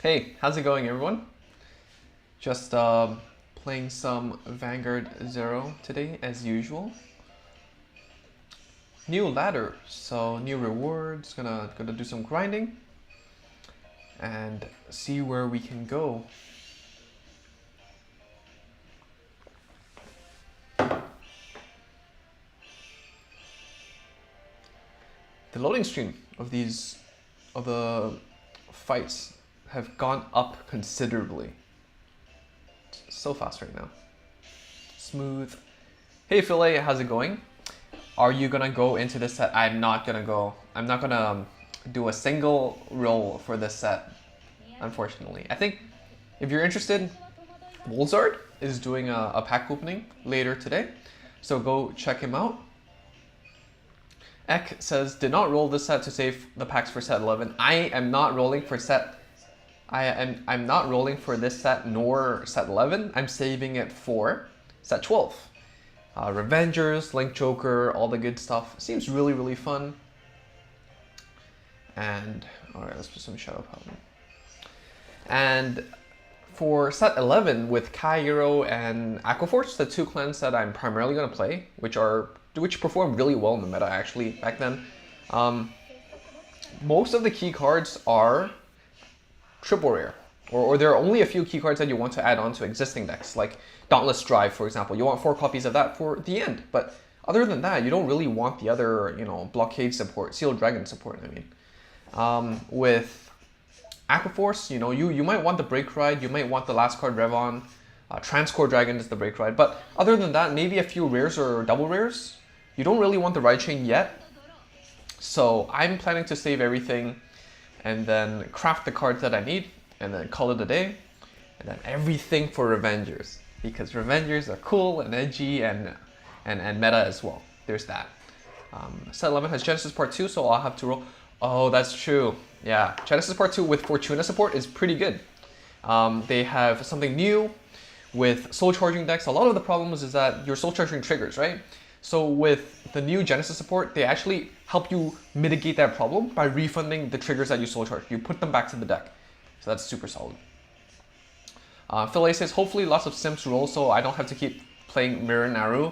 Hey, how's it going, everyone? Just playing some Vanguard 0 today, as usual. New ladder, so new rewards. Gonna do some grinding and see where we can go. The loading screen of the fights have gone up considerably. It's so fast right now. Smooth. Hey Philae, how's it going? Are you gonna go into this set? I'm not gonna go. I'm not gonna do a single roll for this set, unfortunately. I think if you're interested, Wolzard is doing a pack opening later today, so go check him out. Ek says, did not roll this set to save the packs for set 11. I am not rolling for set. I'm not rolling for this set nor set 11. I'm saving it for set 12. Revengers, Link Joker, all the good stuff. Seems really, really fun. And alright, let's put some Shadow Paladin. And for set 11 with Kairo and Aquaforce, the two clans that I'm primarily gonna play, which perform really well in the meta actually back then. Most of the key cards are triple rare, or there are only a few key cards that you want to add on to existing decks, like Dauntless Drive, for example. You want 4 copies of that for the end, but other than that, you don't really want the other, Blockade support, Sealed Dragon support, I mean. With Aquaforce, you might want the Break Ride, you might want the last card Revon, Transcore Dragon is the Break Ride, but other than that, maybe a few rares or double rares. You don't really want the Ride Chain yet, so I'm planning to save everything and then craft the cards that I need, and then call it a day, and then everything for Revengers, because Revengers are cool and edgy and meta as well. There's that. Set 11 has Genesis Part 2, so I'll have to roll. Oh, that's true. Yeah, Genesis Part 2 with Fortuna support is pretty good. They have something new with soul charging decks. A lot of the problems is that your soul charging triggers, right? So with the new Genesis support, they actually help you mitigate that problem by refunding the triggers that you soul charge. You put them back to the deck. So that's super solid. Philae says, hopefully lots of Sims roll so I don't have to keep playing Mirror Naru.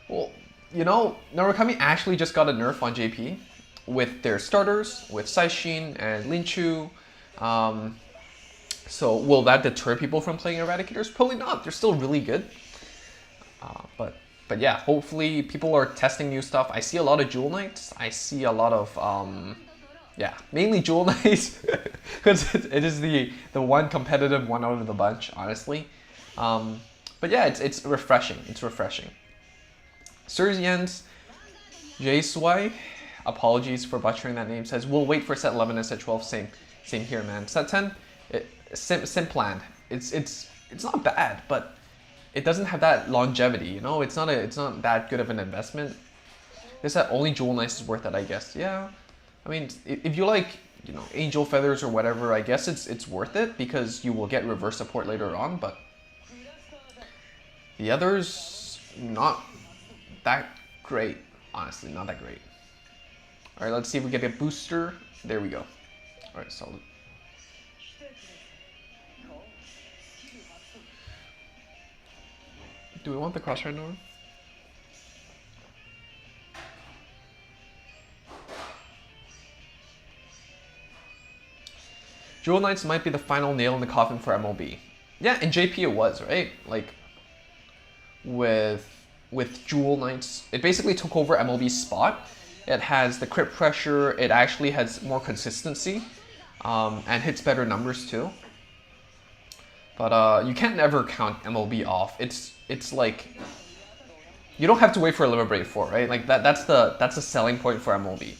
Well, Narukami actually just got a nerf on JP with their starters, with Saishin and Linchu. So will that deter people from playing Eradicators? Probably not. They're still really good. But yeah, hopefully people are testing new stuff. I see a lot of Jewel Knights. I see a lot of, mainly Jewel Knights. Because it is the one competitive one out of the bunch, honestly. But yeah, it's refreshing. It's refreshing. Surzians, Jayswai, apologies for butchering that name, says, we'll wait for set 11 and set 12. Same here, man. Set 10, sim planned. It's not bad, but it doesn't have that longevity, It's not that good of an investment. This set only Jewel Knights is worth it, I guess. Yeah, I mean, if you like, Angel Feathers or whatever, I guess it's worth it because you will get reverse support later on. But the others, not that great, honestly, not that great. All right, let's see if we get a booster. There we go. All right, solid. Do we want the Crossfire Norm? Jewel Knights might be the final nail in the coffin for MLB. Yeah, in JP it was, right? Like, with Jewel Knights, it basically took over MLB's spot. It has the crit pressure, it actually has more consistency, and hits better numbers too. But you can't never count MLB off. It's like, you don't have to wait for a Liver Break 4, right? Like that's the selling point for MLB.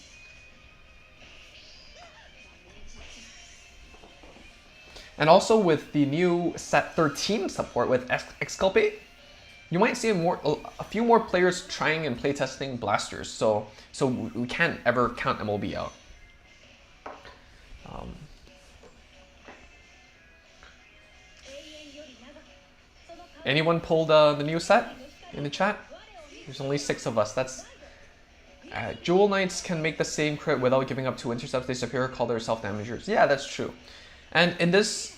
And also with the new set 13 support with Exculpate, you might see a few more players trying and playtesting blasters. So we can't ever count MLB out. Anyone pulled the new set in the chat? There's only 6 of us. That's Jewel Knights can make the same crit without giving up 2 intercepts. They superior call their self-damagers. Yeah, that's true. And in this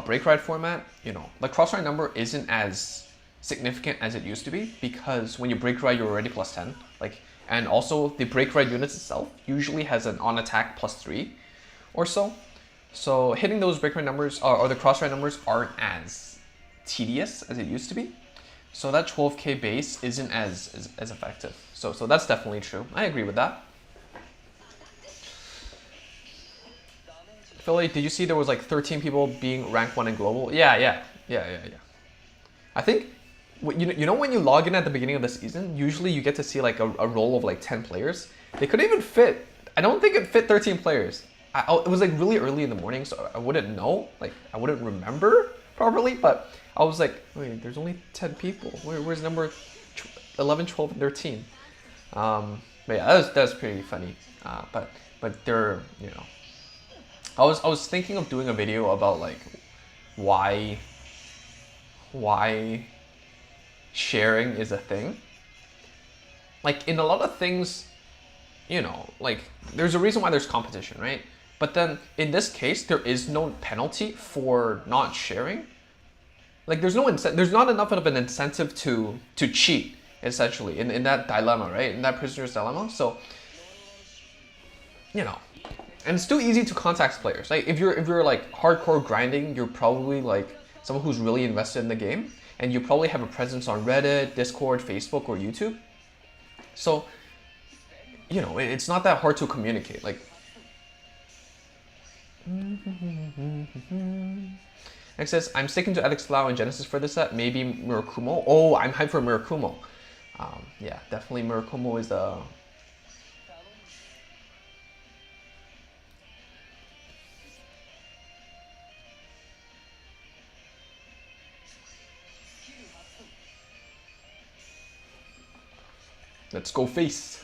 break ride format, you know, the cross ride number isn't as significant as it used to be, because when you break ride, you're already plus 10. Like, and also the break ride units itself usually has an on attack plus 3 or so. So hitting those break ride numbers or the cross ride numbers aren't as tedious as it used to be. So that 12k base isn't as effective. So that's definitely true. I agree with that. Philly, did you see there was like 13 people being rank 1 in global? Yeah. I think, you know when you log in at the beginning of the season, usually you get to see like a roll of like 10 players. They couldn't even fit, I don't think it fit 13 players. It was like really early in the morning, so I wouldn't know, like I wouldn't remember properly, but I was like, wait, there's only 10 people. Where's number 11, 12, and 13? But yeah, that was pretty funny. But they're, you know, I was thinking of doing a video about like why sharing is a thing. Like in a lot of things, you know, like there's a reason why there's competition, right? But then in this case, there is no penalty for not sharing. Like there's not enough of an incentive to cheat, essentially, in that dilemma, right? In that prisoner's dilemma. So, you know, and it's too easy to contact players. Like if you're like hardcore grinding, you're probably like someone who's really invested in the game, and you probably have a presence on Reddit, Discord, Facebook, or YouTube. So, you know, it's not that hard to communicate. Like, Next says, I'm sticking to Ethics Lao and Genesis for this set, maybe Murakumo. Oh, I'm hyped for Murakumo. Yeah, definitely Murakumo is the... Let's go face.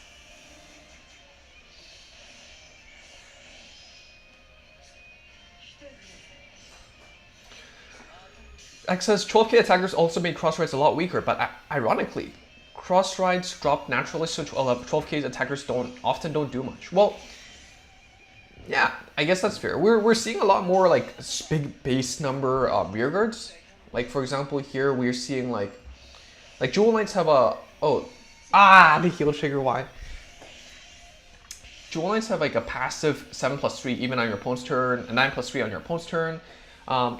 X says 12k attackers also made cross rides a lot weaker, but ironically, cross rides drop naturally, so 12k attackers often don't do much. Well, yeah, I guess that's fair. We're seeing a lot more like big base number rear guards. Like for example, here we're seeing like Jewel Knights have a the heal trigger. Why? Jewel Knights have like a passive 7+3 even on your opponent's turn, a 9+3 on your opponent's turn.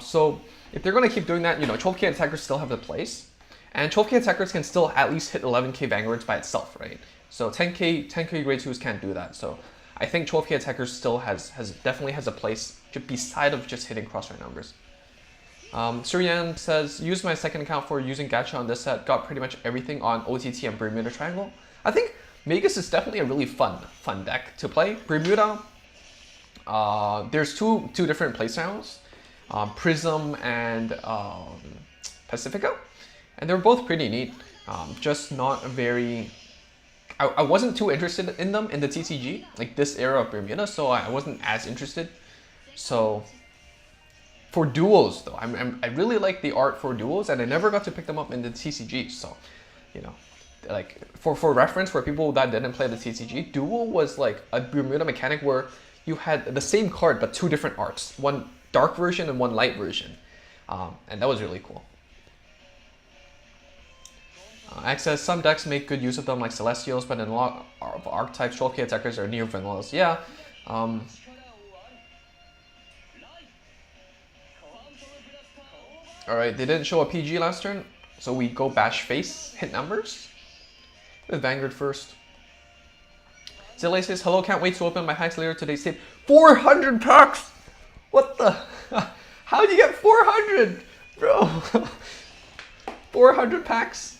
So if they're going to keep doing that, you know, 12k attackers still have the place. And 12k attackers can still at least hit 11k Vanguards by itself, right? So 10k grade 2s can't do that. So I think 12k attackers still definitely has a place beside of just hitting crosshair numbers. Suryan says, use my second account for using gacha on this set, got pretty much everything on OTT and Bermuda Triangle. I think Magus is definitely a really fun deck to play. Bermuda, there's two different playstyles. Prism and Pacifica, and they're both pretty neat. Just not very. I wasn't too interested in them in the TCG, like this era of Bermuda, so I wasn't as interested. So for duos though, I really like the art for duos, and I never got to pick them up in the TCG. So, you know, like for reference for people that didn't play the TCG, duo was like a Bermuda mechanic where you had the same card but 2 different arts, one dark version and one light version, and that was really cool. X says, some decks make good use of them like Celestials, but in a lot of archetypes, 12k attackers are near vanillas. Yeah. Alright, they didn't show a PG last turn, so we go bash face, hit numbers. With Vanguard first. Zile says, hello, can't wait to open my packs later today. Save 400 packs! What the? How'd you get 400? Bro. 400 packs?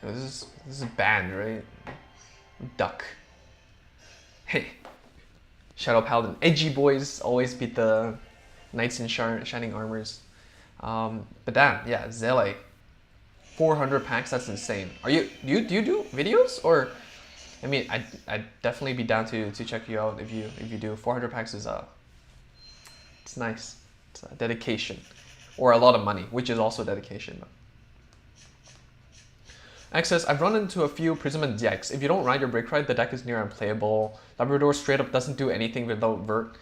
This is banned, right? Duck. Hey, Shadow Paladin. Edgy boys always beat the knights in shining armors. But damn, yeah, Zele. 400 packs, that's insane. Do you do videos? Or I mean, I'd definitely be down to check you out if you do. 400 packs is it's nice. It's a dedication. Or a lot of money, which is also dedication. X says, I've run into a few Prism and decks. If you don't ride your Break Ride, the deck is near unplayable. Labrador straight up doesn't do anything without Vert.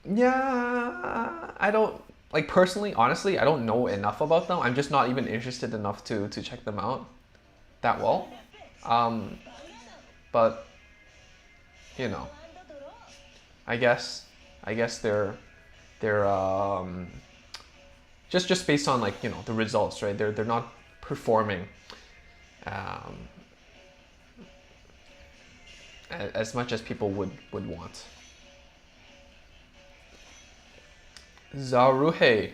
Yeah, I don't, like personally, honestly, I don't know enough about them. I'm just not even interested enough to check them out that well. But, you know, I guess they're just based on, like, you know, the results, right? They're not performing as much as people would want. Zaruhi.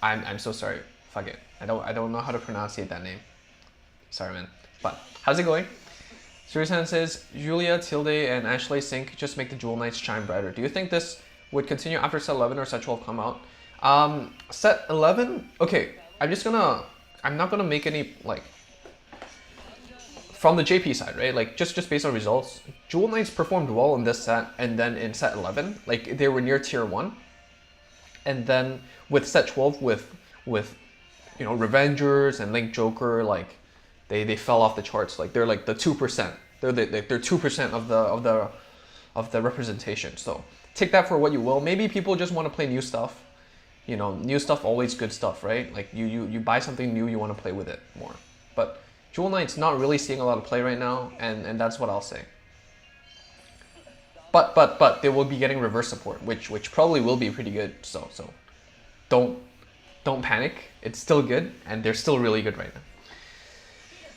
I'm so sorry. Fuck it. I don't know how to pronounce that name. Sorry, man. But how's it going? Surisan says, Julia, Tilde, and Ashley Sync just make the Jewel Knights shine brighter. Do you think this would continue after set 11 or set 12 come out? Set 11, okay, I'm not gonna make any, like, from the JP side, right? Like, just based on results, Jewel Knights performed well in this set, and then in set 11, like, they were near tier 1. And then with set 12, with you know, Revengers and Link Joker, like, they fell off the charts. Like, they're like the 2%. They're 2% of the representation. So take that for what you will. Maybe people just want to play new stuff. You know, new stuff, always good stuff, right? Like, you buy something new, you want to play with it more. But Jewel Knight's not really seeing a lot of play right now, and that's what I'll say. But they will be getting reverse support, which probably will be pretty good. So don't panic. It's still good, and they're still really good right now.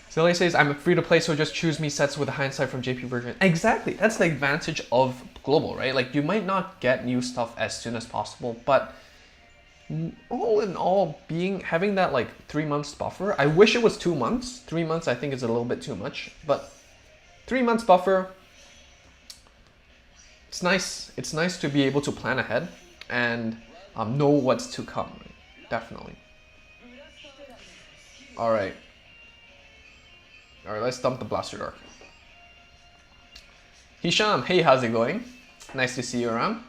Zilly says, I'm free to play, so just choose me sets with a hindsight from JP version. Exactly, that's the advantage of global, right? Like, you might not get new stuff as soon as possible, but all in all, having that like 3 months buffer, I wish it was 2 months. 3 months I think is a little bit too much, but 3 months buffer, it's nice. It's nice to be able to plan ahead and know what's to come. Definitely. All right, let's dump the Blaster Dark. Hisham, hey, how's it going? Nice to see you around.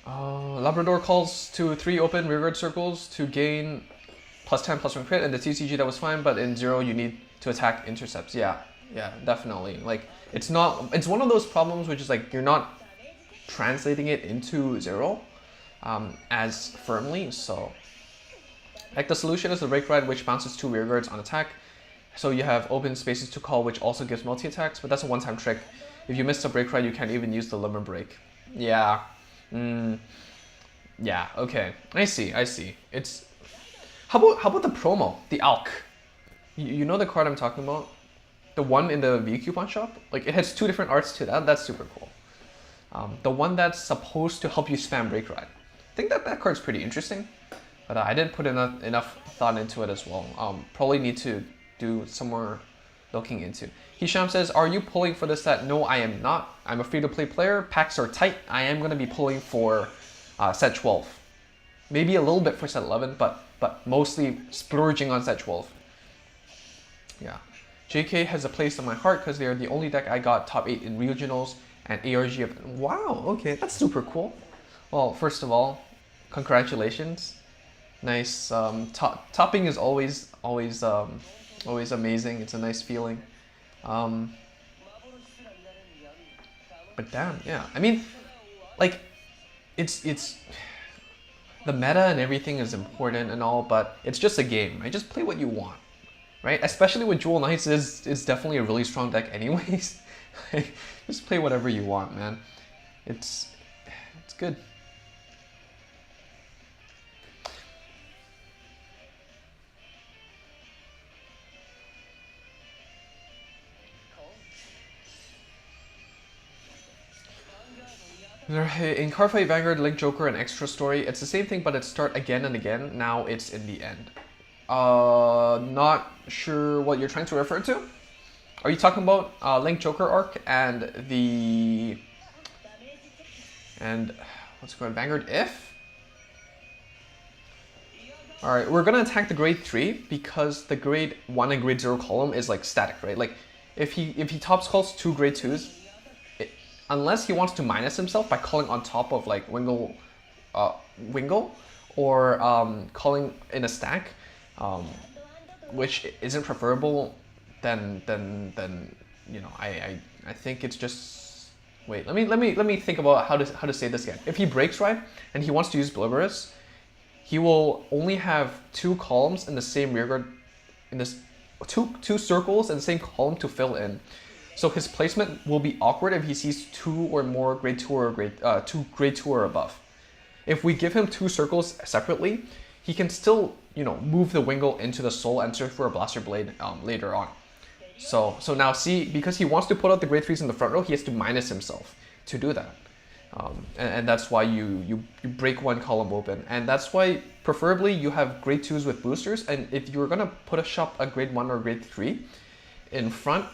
Labrador calls to 3 open rearguard circles to gain +10/+1 crit, and the TCG that was fine, but in 0 you need to attack intercepts. Yeah, definitely. Like, it's one of those problems which is like you're not translating it into 0 as firmly. So like, the solution is the Break Ride, which bounces 2 rearguards on attack, so you have open spaces to call, which also gives multi-attacks, but that's a one-time trick. If you miss the Break Ride, you can't even use the Limit Break. Yeah. Yeah, okay. I see. It's how about the promo, the Alk? You know the card I'm talking about? The one in the V coupon shop? Like, it has 2 different arts to that. That's super cool. The one that's supposed to help you spam Break Ride. I think that card's pretty interesting, but I didn't put enough thought into it as well. Probably need to do some more looking into. Hisham says, are you pulling for this set? No, I am not. I'm a free-to-play player. Packs are tight. I am going to be pulling for set 12. Maybe a little bit for set 11, but mostly splurging on set 12. Yeah. JK has a place in my heart because they are the only deck I got top 8 in regionals and ARG. Wow, okay, that's super cool. Well, first of all, congratulations. Nice. Topping is always amazing. It's a nice feeling. But damn, yeah. I mean, like, it's the meta and everything is important and all, but it's just a game, right? Just play what you want, right? Especially with Jewel Knights is definitely a really strong deck anyways. Like, just play whatever you want, man. It's good. In Cardfight, Vanguard, Link Joker, and Extra Story, it's the same thing, but it's start again and again. Now it's in the end. Not sure what you're trying to refer to. Are you talking about Link Joker arc and what's it called, Vanguard if? Alright, we're gonna attack the grade 3 because the grade 1 and grade 0 column is like static, right? Like if he top calls 2 grade 2s, unless he wants to minus himself by calling on top of like Wingle or calling in a stack, which isn't preferable, then you know, I think it's just, wait, let me think about how to say this again. If he breaks right and he wants to use Blibberus, he will only have 2 columns in the same rearguard, in this two circles in the same column to fill in. So his placement will be awkward if he sees 2 or more grade 2 or grade 2 or above. If we give him 2 circles separately, he can still, you know, move the Wingle into the soul and search for a Blaster Blade later on. So now see, because he wants to put out the grade 3s in the front row, he has to minus himself to do that. And that's why you break 1 column open. And that's why preferably you have grade 2s with boosters. And if you're gonna put a grade 1 or grade 3 in front,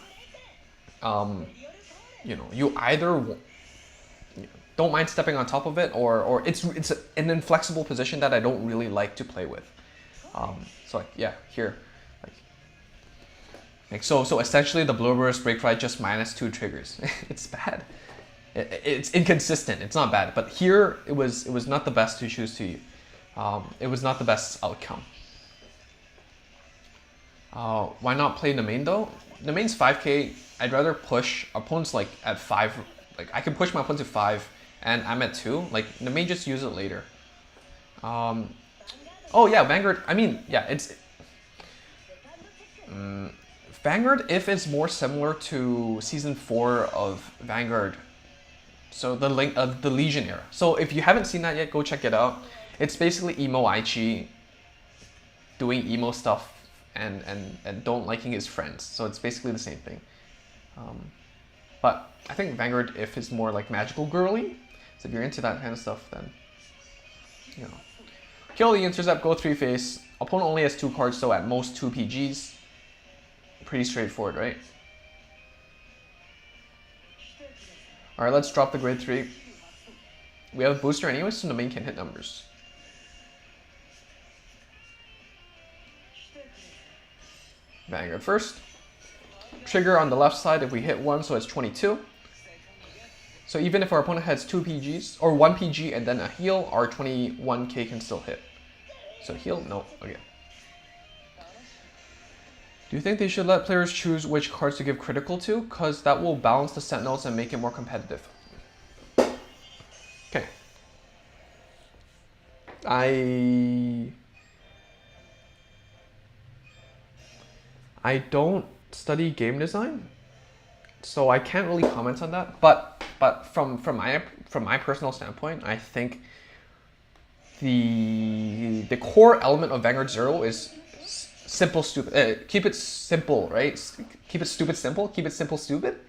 you know, you either don't mind stepping on top of it, or it's an inflexible position that I don't really like to play with. So like, yeah, here, like so essentially the Blibberus break right just minus 2 triggers. It's bad. It's inconsistent. It's not bad, but here it was not the best to choose to use. It was not the best outcome. Why not play the main though? The main's 5k. I'd rather push opponents like at 5. Like I can push my opponent to 5, and I'm at 2. Like the main, just use it later. Oh yeah, Vanguard. I mean, yeah, it's Vanguard if it's more similar to season 4 of Vanguard. So the link of the Legion era. So if you haven't seen that yet, go check it out. It's basically emo Aichi doing emo stuff and don't liking his friends. So it's basically the same thing. But I think Vanguard if is more like magical girly. So if you're into that kind of stuff, then you know. Kill the intercept, go 3 face. Opponent only has 2 cards, so at most 2 PGs. Pretty straightforward, right? Alright, let's drop the grade 3. We have a booster anyway, so the main can hit numbers. Vanguard first. Trigger on the left side if we hit 1, so it's 22. So even if our opponent has 2 PGs, or 1 PG and then a heal, our 21k can still hit. So heal? No. Okay. Do you think they should let players choose which cards to give critical to? Because that will balance the sentinels and make it more competitive. Okay. I don't study game design, so I can't really comment on that. But from my personal standpoint, I think the core element of Vanguard 0 is simple, stupid. Keep it simple, right? Keep it stupid, simple. Keep it simple, stupid.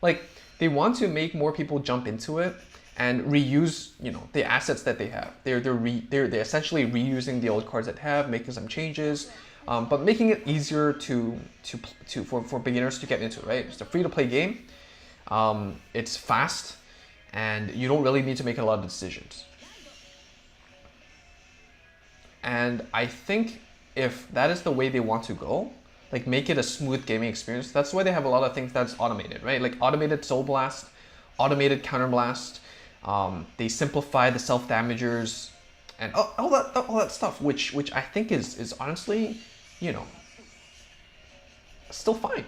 Like they want to make more people jump into it and reuse, you know, the assets that they have. They're essentially reusing the old cards that they have, making some changes, but making it easier for beginners to get into it, right? It's a free-to-play game. It's fast, and you don't really need to make a lot of decisions. And I think if that is the way they want to go, like make it a smooth gaming experience, that's why they have a lot of things that's automated, right? Like automated Soul Blast, automated Counter Blast. They simplify the self-damagers and all that stuff, which I think is honestly, you know, still fine.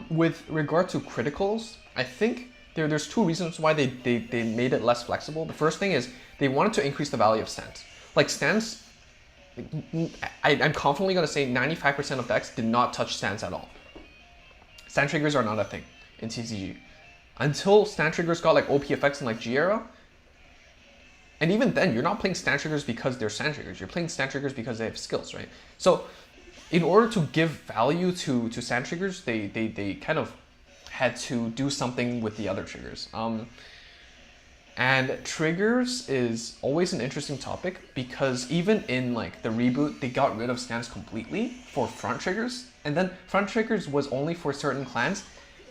With regard to criticals, I think there's 2 reasons why they made it less flexible. The first thing is they wanted to increase the value of stands. Like stands, I'm confidently going to say 95% of decks did not touch stands at all. Stand triggers are not a thing in TCG. Until stand triggers got like OP effects in like G era, and even then you're not playing stand triggers because they're stand triggers, you're playing stand triggers because they have skills, right? So in order to give value to stand triggers, they kind of had to do something with the other triggers. And triggers is always an interesting topic because even in like the reboot, they got rid of stance completely for front triggers, and then front triggers was only for certain clans.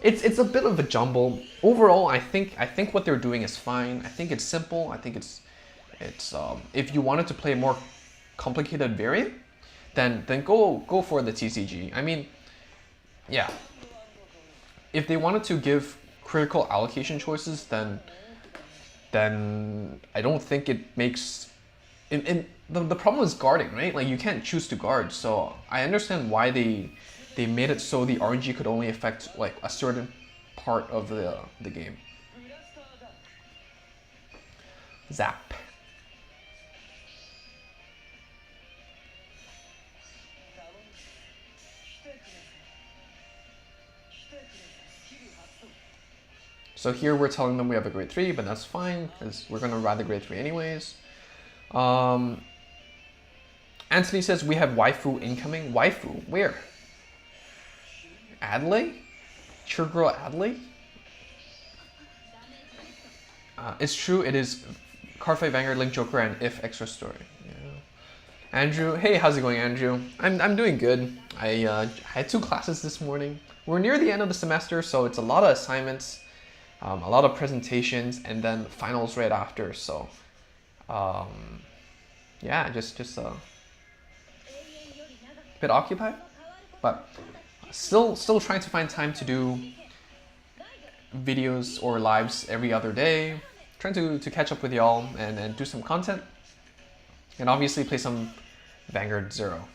It's a bit of a jumble. Overall, I think what they're doing is fine. I think it's simple. I think it's if you wanted to play a more complicated variant, then go for the TCG. I mean, yeah. If they wanted to give critical allocation choices, then I don't think it makes. The problem is guarding, right? Like you can't choose to guard. So I understand why they made it so the RNG could only affect like a certain part of the game. Zap. So here we're telling them we have a grade 3, but that's fine because we're gonna ride the grade 3 anyways. Anthony says we have waifu incoming. Waifu, where? Adley? Churgirl Adley? It's true, it is Cardfight, Vanguard, Link, Joker, and If Extra Story. Yeah. Andrew, hey, how's it going, Andrew? I'm doing good. I had 2 classes this morning. We're near the end of the semester, so it's a lot of assignments. A lot of presentations, and then finals right after. So, yeah, just a bit occupied, but still trying to find time to do videos or lives every other day. Trying to catch up with y'all and do some content, and obviously play some Vanguard 0.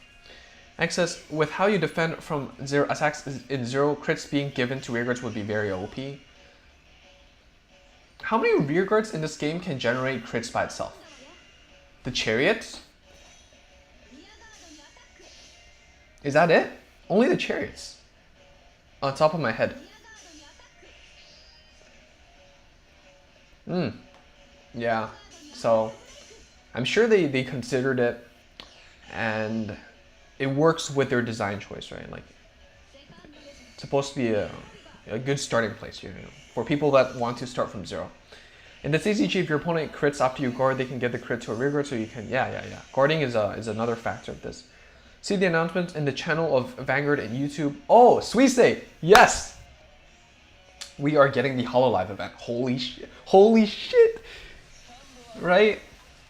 X says, with how you defend from 0 attacks in 0, crits being given to rearguards would be very OP. How many rearguards in this game can generate crits by itself? The Chariot? Is that it? Only the Chariots. On top of my head. Yeah. So, I'm sure they considered it, and it works with their design choice, right? Like, it's supposed to be a good starting place, you know, for people that want to start from 0. In the CCG, if your opponent crits after you guard, they can get the crit to a rearguard, so you can, yeah. Guarding is another factor of this. See the announcement in the channel of Vanguard and YouTube. Oh, Suisse, yes! We are getting the HoloLive event. Holy shit! Right?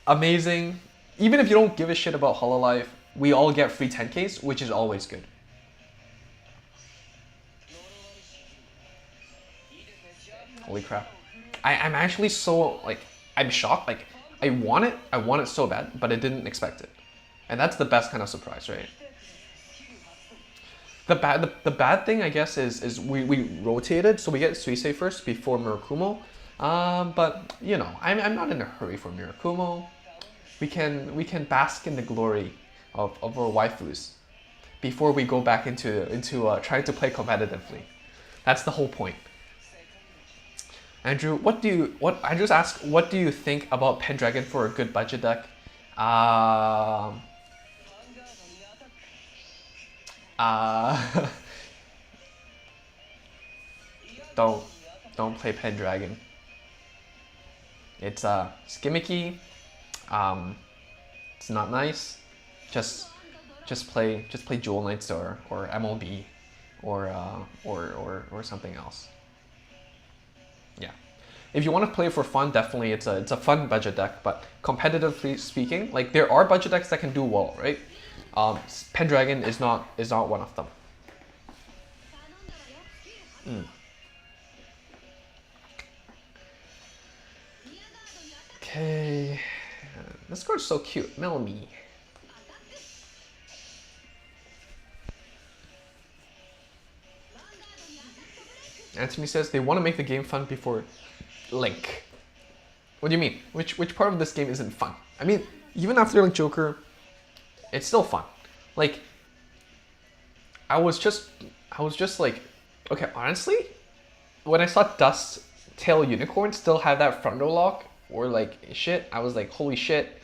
Amazing. Even if you don't give a shit about HoloLive, we all get free 10Ks, which is always good. Holy crap. I'm actually so, like, I'm shocked. Like, I want it so bad, but I didn't expect it. And that's the best kind of surprise, right? The bad thing, I guess, is we rotated, so we get Suisse first before Murakumo. But, you know, I'm not in a hurry for Murakumo. We can bask in the glory of our waifus before we go back into trying to play competitively. That's the whole point. Andrew, Andrew's asked, what do you think about Pendragon for a good budget deck? Don't play Pendragon. It's gimmicky. It's not nice. Just play Jewel Knights or MLB or something else. Yeah, if you want to play for fun, definitely it's a fun budget deck. But competitively speaking, like there are budget decks that can do well, right? Pendragon is not one of them. Okay, this card's so cute. Melanie. Anthony says they want to make the game fun before Link. What do you mean? Which part of this game isn't fun? I mean, even after Link Joker, it's still fun. Like, I was just like, okay, honestly, when I saw Dust Tail Unicorn still have that frontal lock or like shit, I was like, holy shit.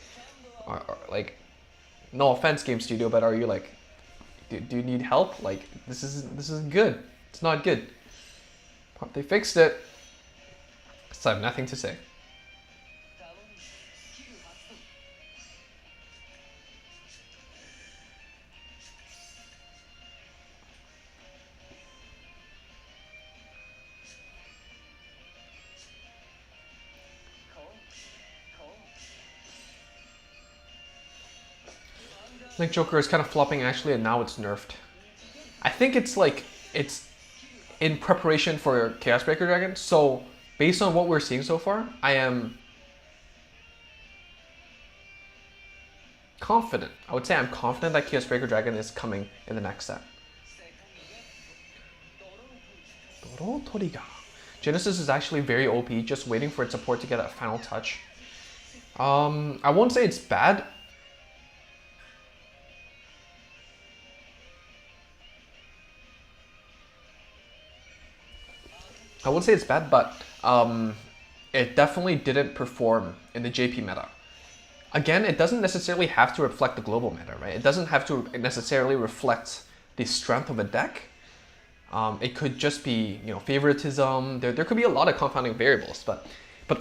Or, like, no offense, Game Studio, but are you like, do you need help? Like, this isn't good. It's not good. They fixed it, so I have nothing to say. Link Joker is kind of flopping actually, and now it's nerfed. I think it's like, it's in preparation for Chaos Breaker Dragon. So based on what we're seeing so far, I am confident. I would say I'm confident that Chaos Breaker Dragon is coming in the next set. Genesis is actually very OP, just waiting for its support to get that final touch. I won't say it's bad. I won't say it's bad, but it definitely didn't perform in the JP meta. Again, it doesn't necessarily have to reflect the global meta, right? It doesn't have to necessarily reflect the strength of a deck. It could just be, you know, favoritism. There could be a lot of confounding variables, but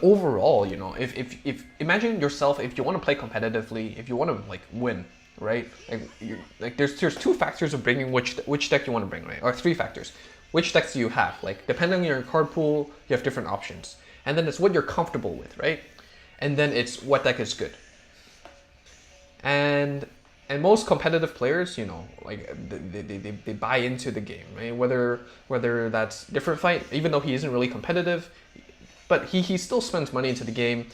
overall, you know, if imagine yourself, if you want to play competitively, if you want to like win, right? Like there's two factors of bringing which deck you want to bring, right? Or three factors. Which decks do you have? Like depending on your card pool, you have different options, and then it's what you're comfortable with, right? And then it's what deck is good. And most competitive players, you know, like they buy into the game, right? Whether that's Different Fight, even though he isn't really competitive, but he still spends money into the game,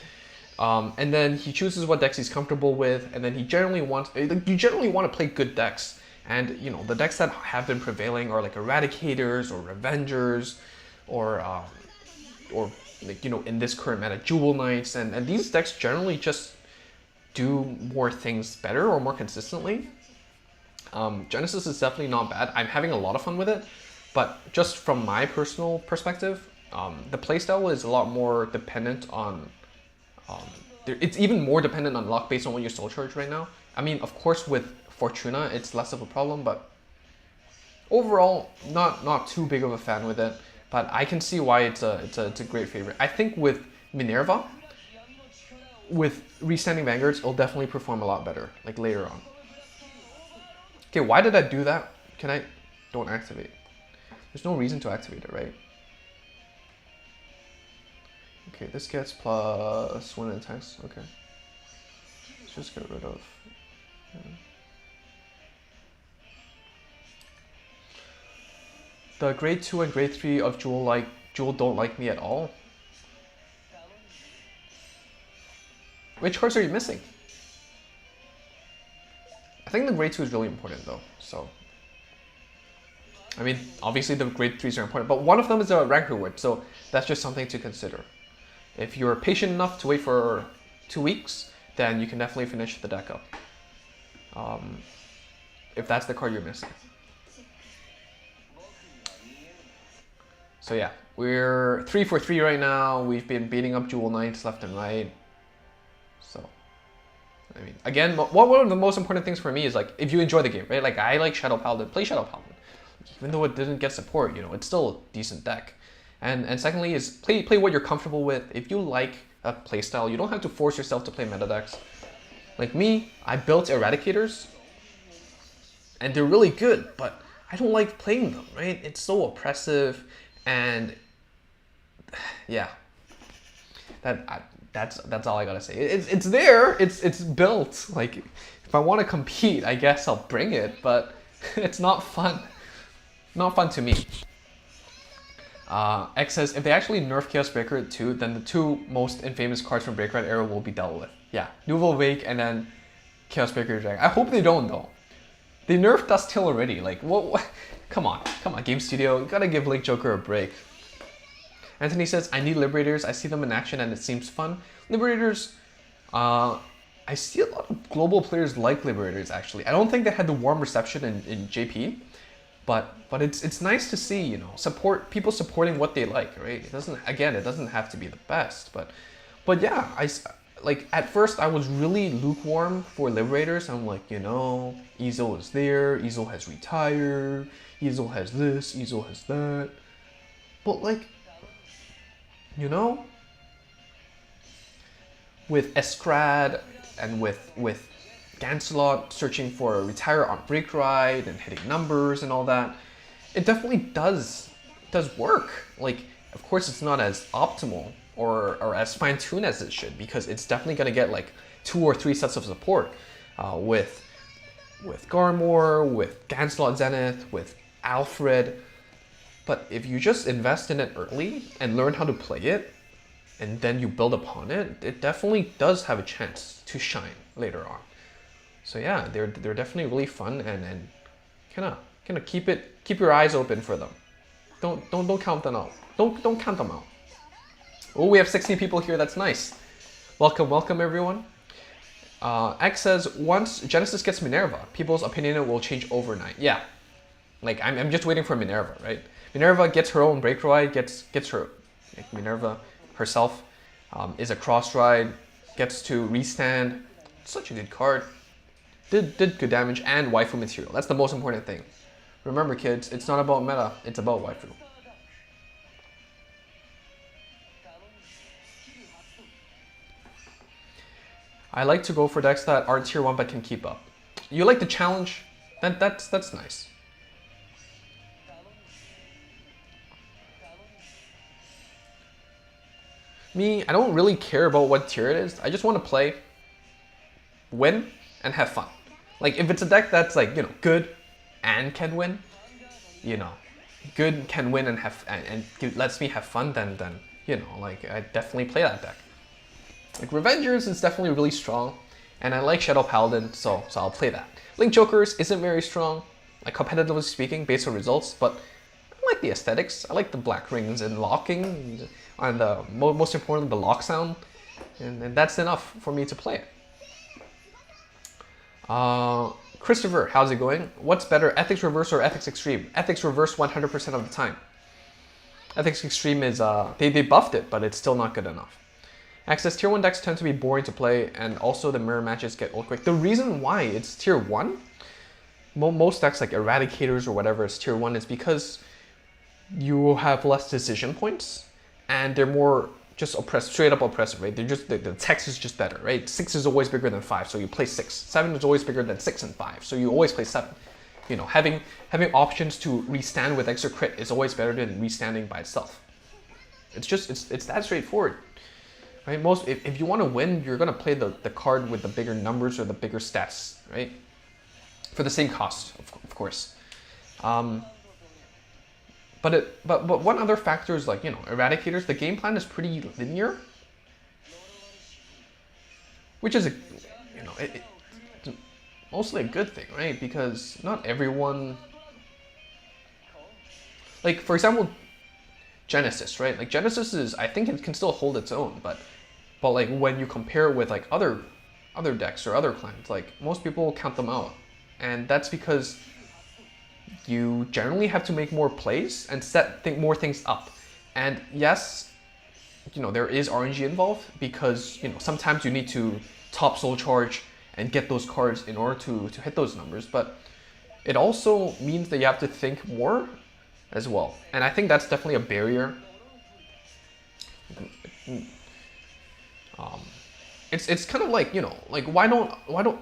and then he chooses what decks he's comfortable with, and then you generally want to play good decks. And you know, the decks that have been prevailing are like Eradicators or Revengers, or like, you know, in this current meta, Jewel Knights, and these decks generally just do more things better or more consistently. Genesis is definitely not bad. I'm having a lot of fun with it, but just from my personal perspective, the playstyle is a lot more dependent on. It's even more dependent on luck based on what your soul charge right now. I mean, of course, with Fortuna, it's less of a problem, but overall, not too big of a fan with it. But I can see why it's a great favorite. I think with Minerva, with restanding Vanguards, it'll definitely perform a lot better, like later on. Okay, why did I do that? Don't activate. There's no reason to activate it, right? Okay, this gets plus 1 attacks. Okay, let's just get rid of. The grade 2 and grade 3 of Jewel don't like me at all. Which cards are you missing? I think the grade 2 is really important though, so. I mean, obviously the grade 3s are important, but one of them is a rank reward, so that's just something to consider. If you're patient enough to wait for 2 weeks, then you can definitely finish the deck up. If that's the card you're missing. So yeah, we're 3 for 3 right now. We've been beating up Jewel Knights left and right. So, I mean, again, one of the most important things for me is like, if you enjoy the game, right? Like I like Shadow Paladin, play Shadow Paladin. Even though it didn't get support, you know, it's still a decent deck. And secondly is play what you're comfortable with. If you like a playstyle, you don't have to force yourself to play meta decks. Like me, I built Eradicators, and they're really good, but I don't like playing them, right? It's so oppressive. And yeah, that's all I gotta say. It's there. It's built. Like if I want to compete, I guess I'll bring it, but it's not fun. Not fun to me. X says if they actually nerf Chaos Breaker 2, then the two most infamous cards from Breaker era will be dealt with. Yeah, Nouveau Wake and then Chaos Breaker Dragon. I hope they don't though. They nerfed Dust Till already. Like what? Come on, Game Studio, you gotta give Link Joker a break. Anthony says, I need Liberators, I see them in action and it seems fun. Liberators, I see a lot of global players like Liberators actually. I don't think they had the warm reception in JP, but it's nice to see, you know, people supporting what they like, right? It doesn't have to be the best, but yeah, like at first I was really lukewarm for Liberators. I'm like, you know, Ezel is there, Ezel has retired, Ezel has this, Ezel has that. But like, you know, with Eskrad and with Gancelot searching for a retire on Break Ride and hitting numbers and all that, it definitely does work. Like, of course it's not as optimal or as fine-tuned as it should, because it's definitely gonna get like 2 or 3 sets of support with with Garmor, with Ganslot Zenith, with Alfred. But if you just invest in it early and learn how to play it, and then you build upon it, it definitely does have a chance to shine later on. So yeah, they're definitely really fun, and kind of keep your eyes open for them. Don't count them out. Don't count them out. Oh, we have 60 people here. That's nice. Welcome everyone. X says once Genesis gets Minerva, people's opinion will change overnight. Yeah, like I'm just waiting for Minerva, right? Minerva gets her own break ride, gets her, like Minerva herself is a cross ride, gets to restand. Such a good card. Did good damage and waifu material. That's the most important thing. Remember, kids, it's not about meta, it's about waifu. I like to go for decks that are tier 1 but can keep up. You like the challenge? That's nice. Me, I don't really care about what tier it is. I just want to play, win, and have fun. Like if it's a deck that's like, you know, good and can win, you know, good can win and have and lets me have fun, then you know, like I definitely play that deck. Like Revengers is definitely really strong, and I like Shadow Paladin, so I'll play that. Link Jokers isn't very strong, like competitively speaking, based on results, but I like the aesthetics. I like the black rings and locking, and most importantly, the lock sound, and that's enough for me to play it. Christopher, how's it going? What's better, Ethics Reverse or Ethics Extreme? Ethics Reverse 100% of the time. Ethics Extreme is, they buffed it, but it's still not good enough. Access tier 1 decks tend to be boring to play, and also the mirror matches get old quick. The reason why it's tier 1, most decks like Eradicators or whatever is tier 1, is because you have less decision points, and they're more just straight up oppressive, right? They're just, the text is just better, right? 6 is always bigger than 5, so you play 6. 7 is always bigger than 6 and 5, so you always play 7. You know, having options to restand with extra crit is always better than restanding by itself. It's that straightforward. Right? If you want to win, you're gonna play the card with the bigger numbers or the bigger stats, right? For the same cost, of course. But one other factor is, like, you know, Eradicators. The game plan is pretty linear, which is it's mostly a good thing, right? Because not everyone, like for example, Genesis, right? Like Genesis is, I think it can still hold its own, but like when you compare it with like other decks or other clans, like most people count them out, and that's because you generally have to make more plays and set more things up. And yes, you know, there is RNG involved, because, you know, sometimes you need to top soul charge and get those cards in order to hit those numbers, but it also means that you have to think more as well, and I think that's definitely a barrier. It's kind of like, you know, like why don't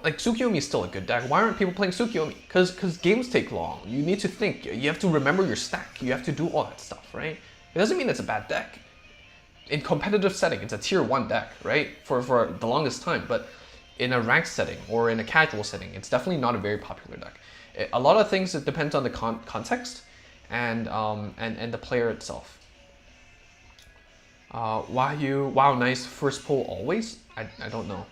like Tsukiyomi is still a good deck. Why aren't people playing Tsukiyomi? Because games take long. You need to think. You have to remember your stack. You have to do all that stuff, right? It doesn't mean it's a bad deck. In competitive setting, it's a tier 1 deck, right? For the longest time, but in a ranked setting or in a casual setting, it's definitely not a very popular deck. A lot of things, it depends on the context and the player itself. Wow, nice first pull always. I don't know.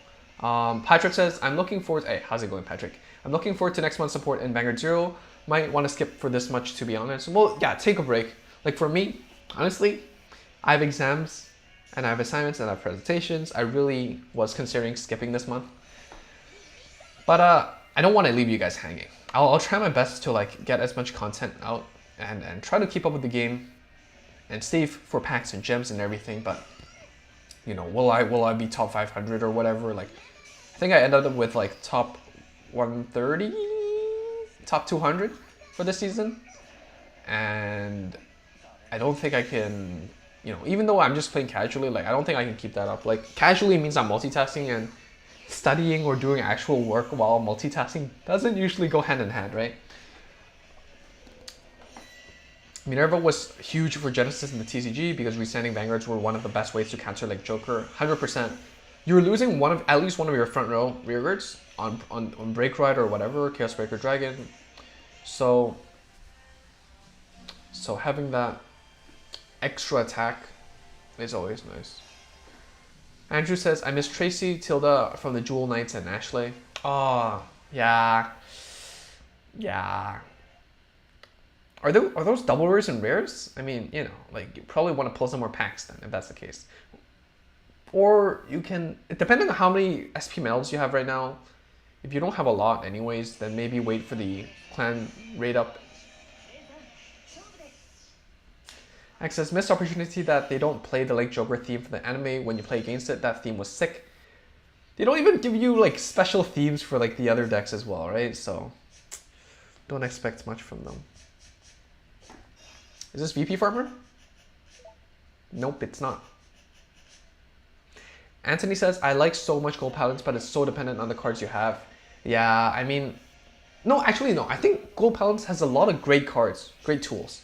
Patrick says, I'm looking forward. Hey, how's it going, Patrick? I'm looking forward to next month's support in Vanguard 0. Might want to skip for this much, to be honest. Well, yeah, take a break. Like for me, honestly, I have exams and I have assignments and I have presentations. I really was considering skipping this month, but I don't want to leave you guys hanging. I'll try my best to like get as much content out and try to keep up with the game and save for packs and gems and everything. But you know, will I be top 500 or whatever? Like, I think I ended up with like top 130, top 200 for this season, and I don't think I can, you know, even though I'm just playing casually, like I don't think I can keep that up. Like casually means I'm multitasking, and studying or doing actual work while multitasking doesn't usually go hand in hand, right? Minerva was huge for Genesis in the TCG because restanding Vanguards were one of the best ways to counter like Joker, 100%. you're losing at least one of your front row rearguards on Break Ride or whatever, Chaos Breaker Dragon. So having that extra attack is always nice. Andrew says, I miss Tracy, Tilda from the Jewel Knights and Ashley. Oh, yeah. Yeah. Are those double rares and rares? I mean, you know, like you probably want to pull some more packs then, if that's the case. Or you can, depending on how many SP medals you have right now, if you don't have a lot anyways, then maybe wait for the clan raid up. X says, missed opportunity that they don't play the Lake Joker theme for the anime. When you play against it, that theme was sick. They don't even give you like special themes for like the other decks as well, right? So don't expect much from them. Is this VP Farmer? Nope, it's not. Anthony says, I like so much Gold Paladins, but it's so dependent on the cards you have. Yeah, I mean, no, actually no. I think Gold Paladins has a lot of great cards, great tools.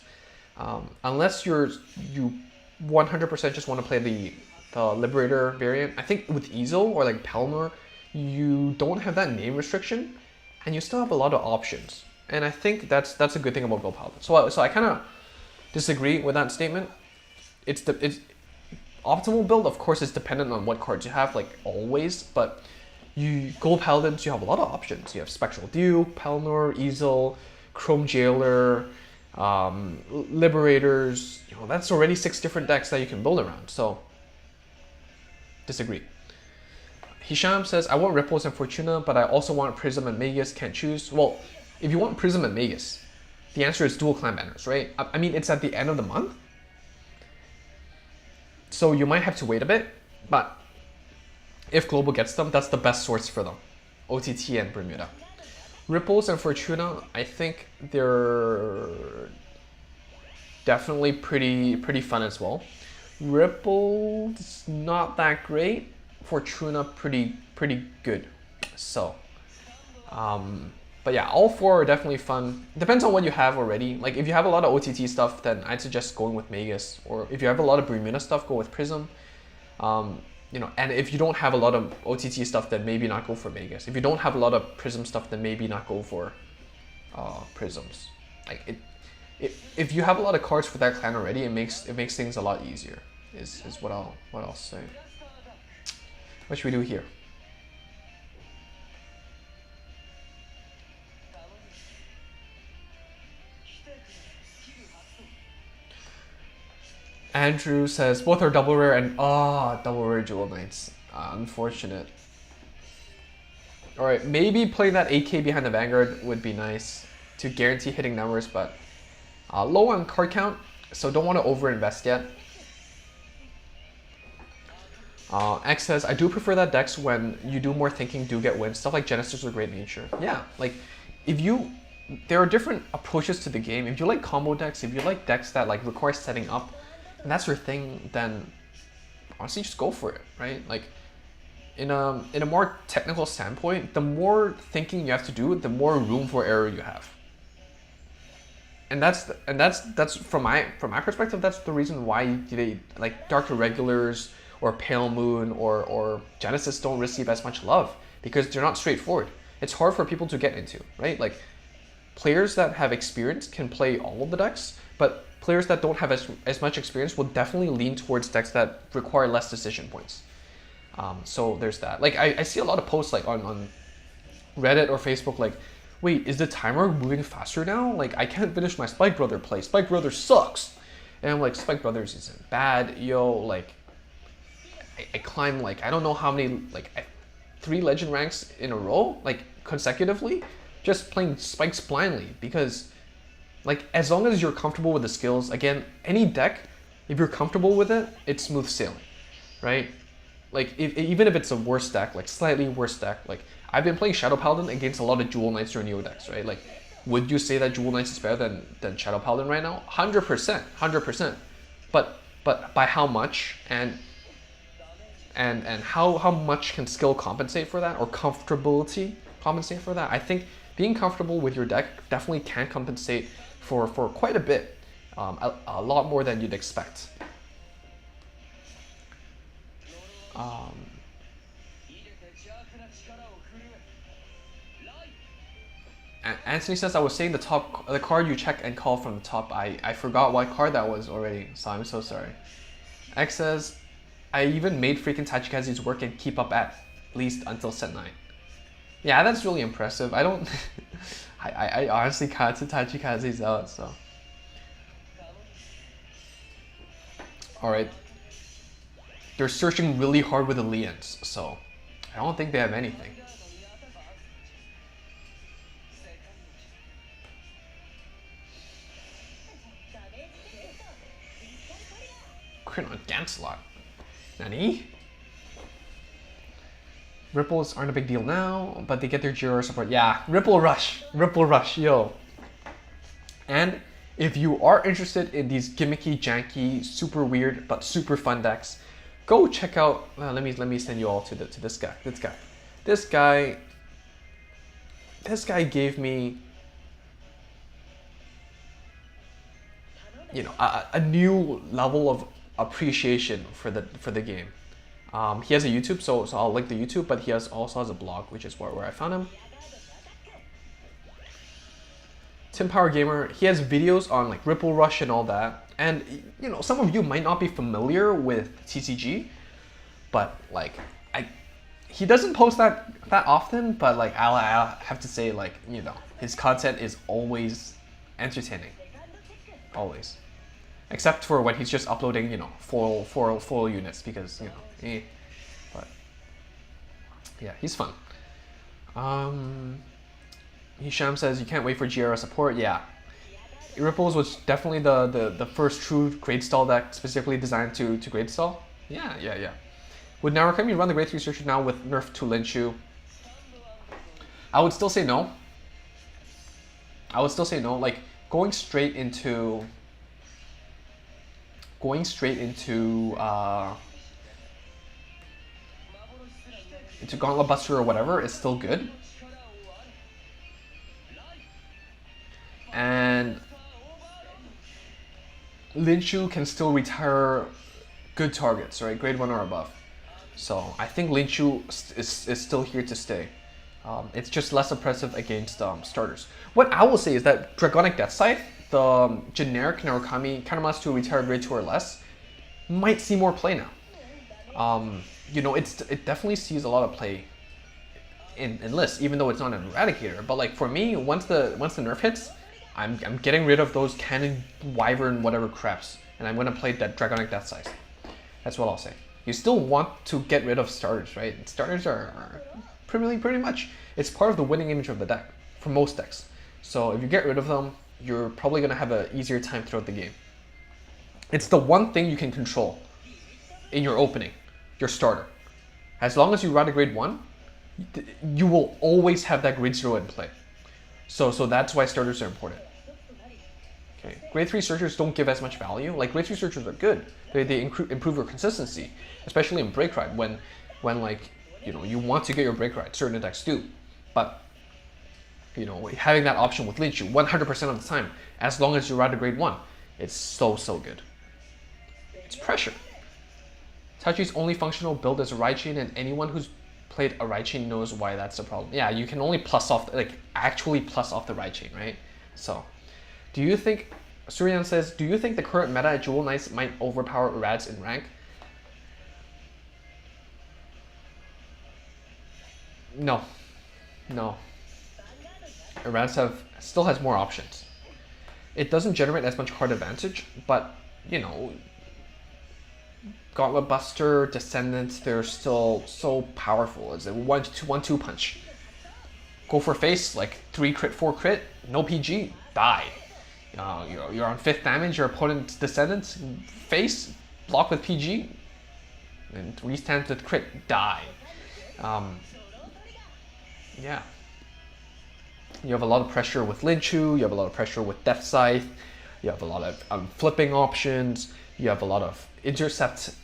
Unless you 100% just want to play the Liberator variant. I think with Ezo or like Pelnor, you don't have that name restriction, and you still have a lot of options. And I think that's a good thing about Gold Paladin. So I kind of disagree with that statement. It's optimal build, of course, is dependent on what cards you have, like always. But Gold Paladins, you have a lot of options. You have Spectral Duke, Pelnor, Ezo, Chrome Jailer. Liberators, you know, that's already 6 different decks that you can build around. So disagree. Hisham says, I want Ripples and Fortuna, but I also want Prism and Magus, can't choose. Well, if you want Prism and Magus, the answer is dual clan banners, right? I mean, it's at the end of the month, so you might have to wait a bit, but if Global gets them, that's the best source for them. OTT and Bermuda. Ripples and Fortuna, I think they're definitely pretty fun as well. Ripples, not that great. Fortuna, pretty good. So, but yeah, all 4 are definitely fun. Depends on what you have already. Like if you have a lot of OTT stuff, then I'd suggest going with Magus. Or if you have a lot of Bermuda stuff, go with Prism. You know, and if you don't have a lot of OTT stuff, then maybe not go for Magus. If you don't have a lot of Prism stuff, then maybe not go for Prisms. Like if you have a lot of cards for that clan already, it makes things a lot easier. Is what I'll say. What should we do here? Andrew says, both are double rare and double rare Jewel Knights. Unfortunate. Alright, maybe playing that 8k behind the Vanguard would be nice to guarantee hitting numbers, but low on card count, so don't want to overinvest yet. X says, I do prefer that decks when you do more thinking, do get wins. Stuff like Genesis or Great Nature. Yeah, like there are different approaches to the game. If you like combo decks, if you like decks that like require setting up, and that's your thing, then honestly just go for it, right? Like in a more technical standpoint, the more thinking you have to do, the more room for error you have. And that's from my perspective, that's the reason why they like Dark Irregulars or Pale Moon or Genesis don't receive as much love, because they're not straightforward. It's hard for people to get into, right? Like players that have experience can play all of the decks, but players that don't have as much experience will definitely lean towards decks that require less decision points. So there's that. Like I see a lot of posts like on Reddit or Facebook like, wait, is the timer moving faster now? Like I can't finish my Spike Brother play. Spike Brother sucks. And I'm like, Spike Brothers isn't bad, yo. Like I climbed like I don't know how many, like 3 legend ranks in a row, like consecutively, just playing spikes blindly, because like as long as you're comfortable with the skills, again, any deck, if you're comfortable with it, it's smooth sailing, right? Like even if it's a worse deck, like slightly worse deck, like I've been playing Shadow Paladin against a lot of Jewel Knights or Neo decks, right? Like would you say that Jewel Knights is better than Shadow Paladin right now? 100%. But by how much, and how much can skill compensate for that, or comfortability compensate for that? I think being comfortable with your deck definitely can compensate for quite a bit, a lot more than you'd expect. Anthony says, I was saying the card you check and call from the top. I forgot what card that was already, so I'm so sorry. X says, I even made freaking Tachikaze's work and keep up at least until set 9. Yeah, that's really impressive. I don't... I honestly counted Tachikaze's out, so... Alright. They're searching really hard with the Lians, so... I don't think they have anything. Crit on Ganslot. Nani? Ripples aren't a big deal now, but they get their Jiro support. Yeah, Ripple Rush, yo. And if you are interested in these gimmicky, janky, super weird, but super fun decks, go check out, let me send you all to this guy. This guy gave me, you know, a new level of appreciation for the game. He has a YouTube, so I'll link the YouTube, but he also has a blog, which is where I found him. Tim Power Gamer, he has videos on like Ripple Rush and all that. And you know, some of you might not be familiar with TCG, but like he doesn't post that often, but like I'll have to say, like, you know, his content is always entertaining. Always. Except for when he's just uploading, you know, foil units, because, you know, but yeah, he's fun. Hisham says you can't wait for GR support. Yeah, Ripples was definitely the first true grade stall deck specifically designed to grade stall. Yeah. Would Narukami run the grade 3 searcher now with nerf to Linshu? I would still say no. Like going straight into Gauntlet Buster or whatever is still good. And Linshu can still retire good targets, right? Grade 1 or above. So I think Linshu is still here to stay. It's just less oppressive against starters. What I will say is that Dragonic Death Scythe, the generic Narukami counterblast to retire grade 2 or less, might see more play now. You know, it definitely sees a lot of play in lists, even though it's not an Eradicator. But like for me, once the nerf hits, I'm getting rid of those Cannon, Wyvern, whatever craps, and I'm gonna play that Dragonic Death Scythe. That's what I'll say. You still want to get rid of starters, right? Starters are pretty much, it's part of the winning image of the deck for most decks. So if you get rid of them, you're probably gonna have an easier time throughout the game. It's the one thing you can control in your opening, your starter. As long as you run a grade 1, you will always have that grade 0 in play. So that's why starters are important. Okay, grade 3 searchers don't give as much value. Like grade 3 searchers are good. They improve your consistency, especially in break ride when like, you know, you want to get your break ride. Certain decks do, but you know, having that option with Linshu 100% of the time, as long as you ride a grade 1, it's so good. It's pressure. Tachi's only functional build is a ride chain, and anyone who's played a ride chain knows why that's a problem. Yeah, you can only plus off, like actually plus off the ride chain, right? So, do you think, Suryan says, do you think the current meta at Jewel Knights might overpower Irads in rank? No. Irads still has more options. It doesn't generate as much card advantage, but you know, Gauntlet Buster, Descendants, they're still so powerful. It's a 1-2 punch. Go for face, like 3 crit, 4 crit, no PG, die. You're on 5th damage, your opponent's Descendants, face, block with PG, and 3 stands with crit, die. Yeah. You have a lot of pressure with Linshu, you have a lot of pressure with Death Scythe, you have a lot of flipping options, you have a lot of intercept,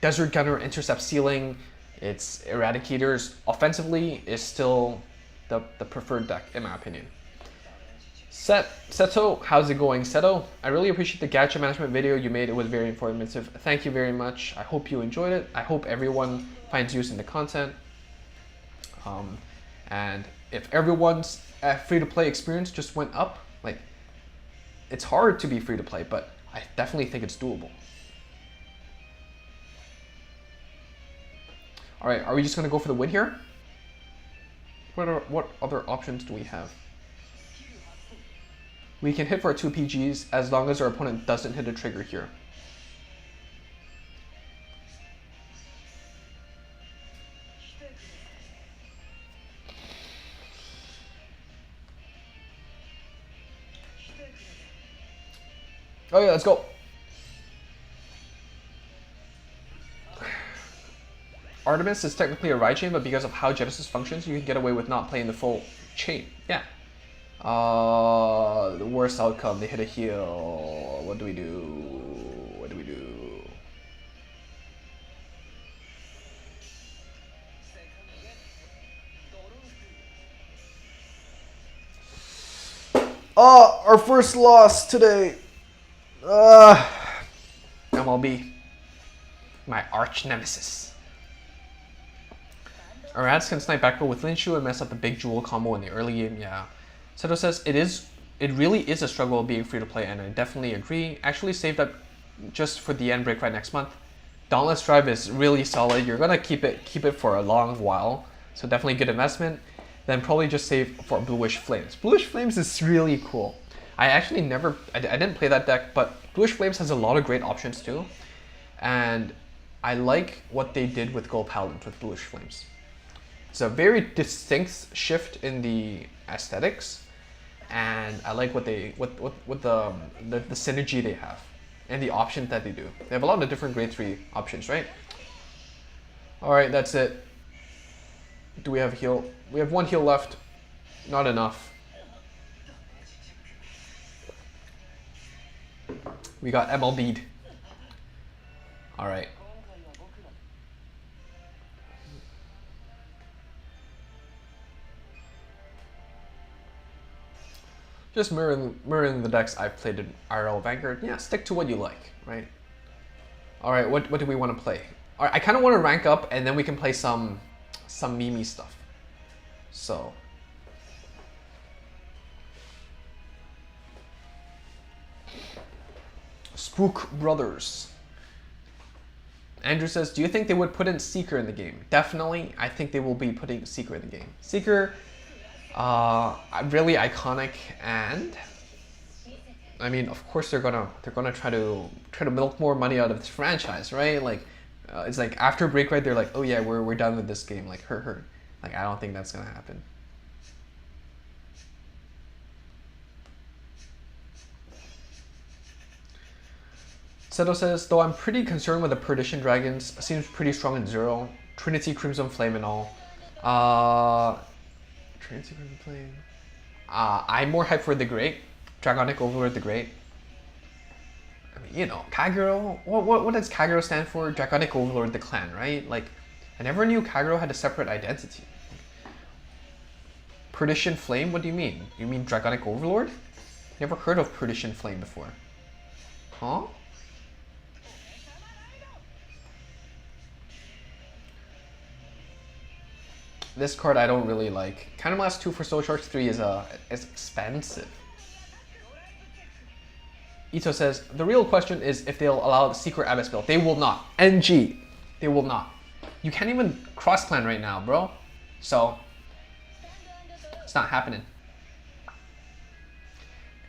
Desert Gunner, intercept ceiling. It's Eradicators. Offensively is still the preferred deck, in my opinion. Seto, how's it going? Seto, I really appreciate the gacha management video you made. It was very informative. Thank you very much. I hope you enjoyed it. I hope everyone finds use in the content. And if everyone's free-to-play experience just went up, like, it's hard to be free-to-play, but I definitely think it's doable. All right, are we just gonna go for the win here? What other options do we have? We can hit for our 2 PGs as long as our opponent doesn't hit a trigger here. Oh yeah, let's go. Artemis is technically a ride chain, but because of how Genesis functions, you can get away with not playing the full chain. Yeah. The worst outcome, they hit a heal. What do we do? What do we do? Oh, our first loss today. MLB. My arch nemesis. Our ads can snipe back row with Linshu and mess up the big jewel combo in the early game, yeah. Seto says it really is a struggle being free to play, and I definitely agree. Actually saved up just for the end break right next month. Dauntless Drive is really solid. You're gonna keep it for a long while, so definitely good investment. Then probably just save for Bluish Flames. Bluish Flames is really cool. I actually I didn't play that deck, but Bluish Flames has a lot of great options too, and I like what they did with Gold Paladin with Bluish Flames. It's a very distinct shift in the aesthetics, and I like what the synergy they have and the options that they do. They have a lot of different grade 3 options, right? All right, that's it. Do we have heal? We have 1 heal left. Not enough. We got MLB'd. All right. Just mirroring the decks I've played in IRL Vanguard. Yeah, stick to what you like, right? All right, what do we want to play? All right, I kind of want to rank up, and then we can play some Mimi stuff. So. Spook Brothers. Andrew says, do you think they would put in Seeker in the game? Definitely. I think they will be putting Seeker in the game. Seeker, really iconic, and I mean, of course they're gonna try to milk more money out of this franchise, right? Like, it's like after Break Ride, they're like, oh yeah, we're done with this game. Like, her. Like, I don't think that's gonna happen. Seto says, though I'm pretty concerned with the Perdition Dragons. Seems pretty strong in Zero. Trinity Crimson Flame and all. Trinity Crimson Flame. I'm more hyped for the Great. Dragonic Overlord the Great. I mean, you know, Kagero. What does Kagero stand for? Dragonic Overlord the Clan, right? Like, I never knew Kagero had a separate identity. Perdition Flame? What do you mean? You mean Dragonic Overlord? Never heard of Perdition Flame before. Huh? This card I don't really like. Counterblast 2 for Soul Charge 3 is expensive. Ito says, the real question is if they'll allow the Secret Abyss build. They will not. NG. They will not. You can't even cross-clan right now, bro. So, it's not happening.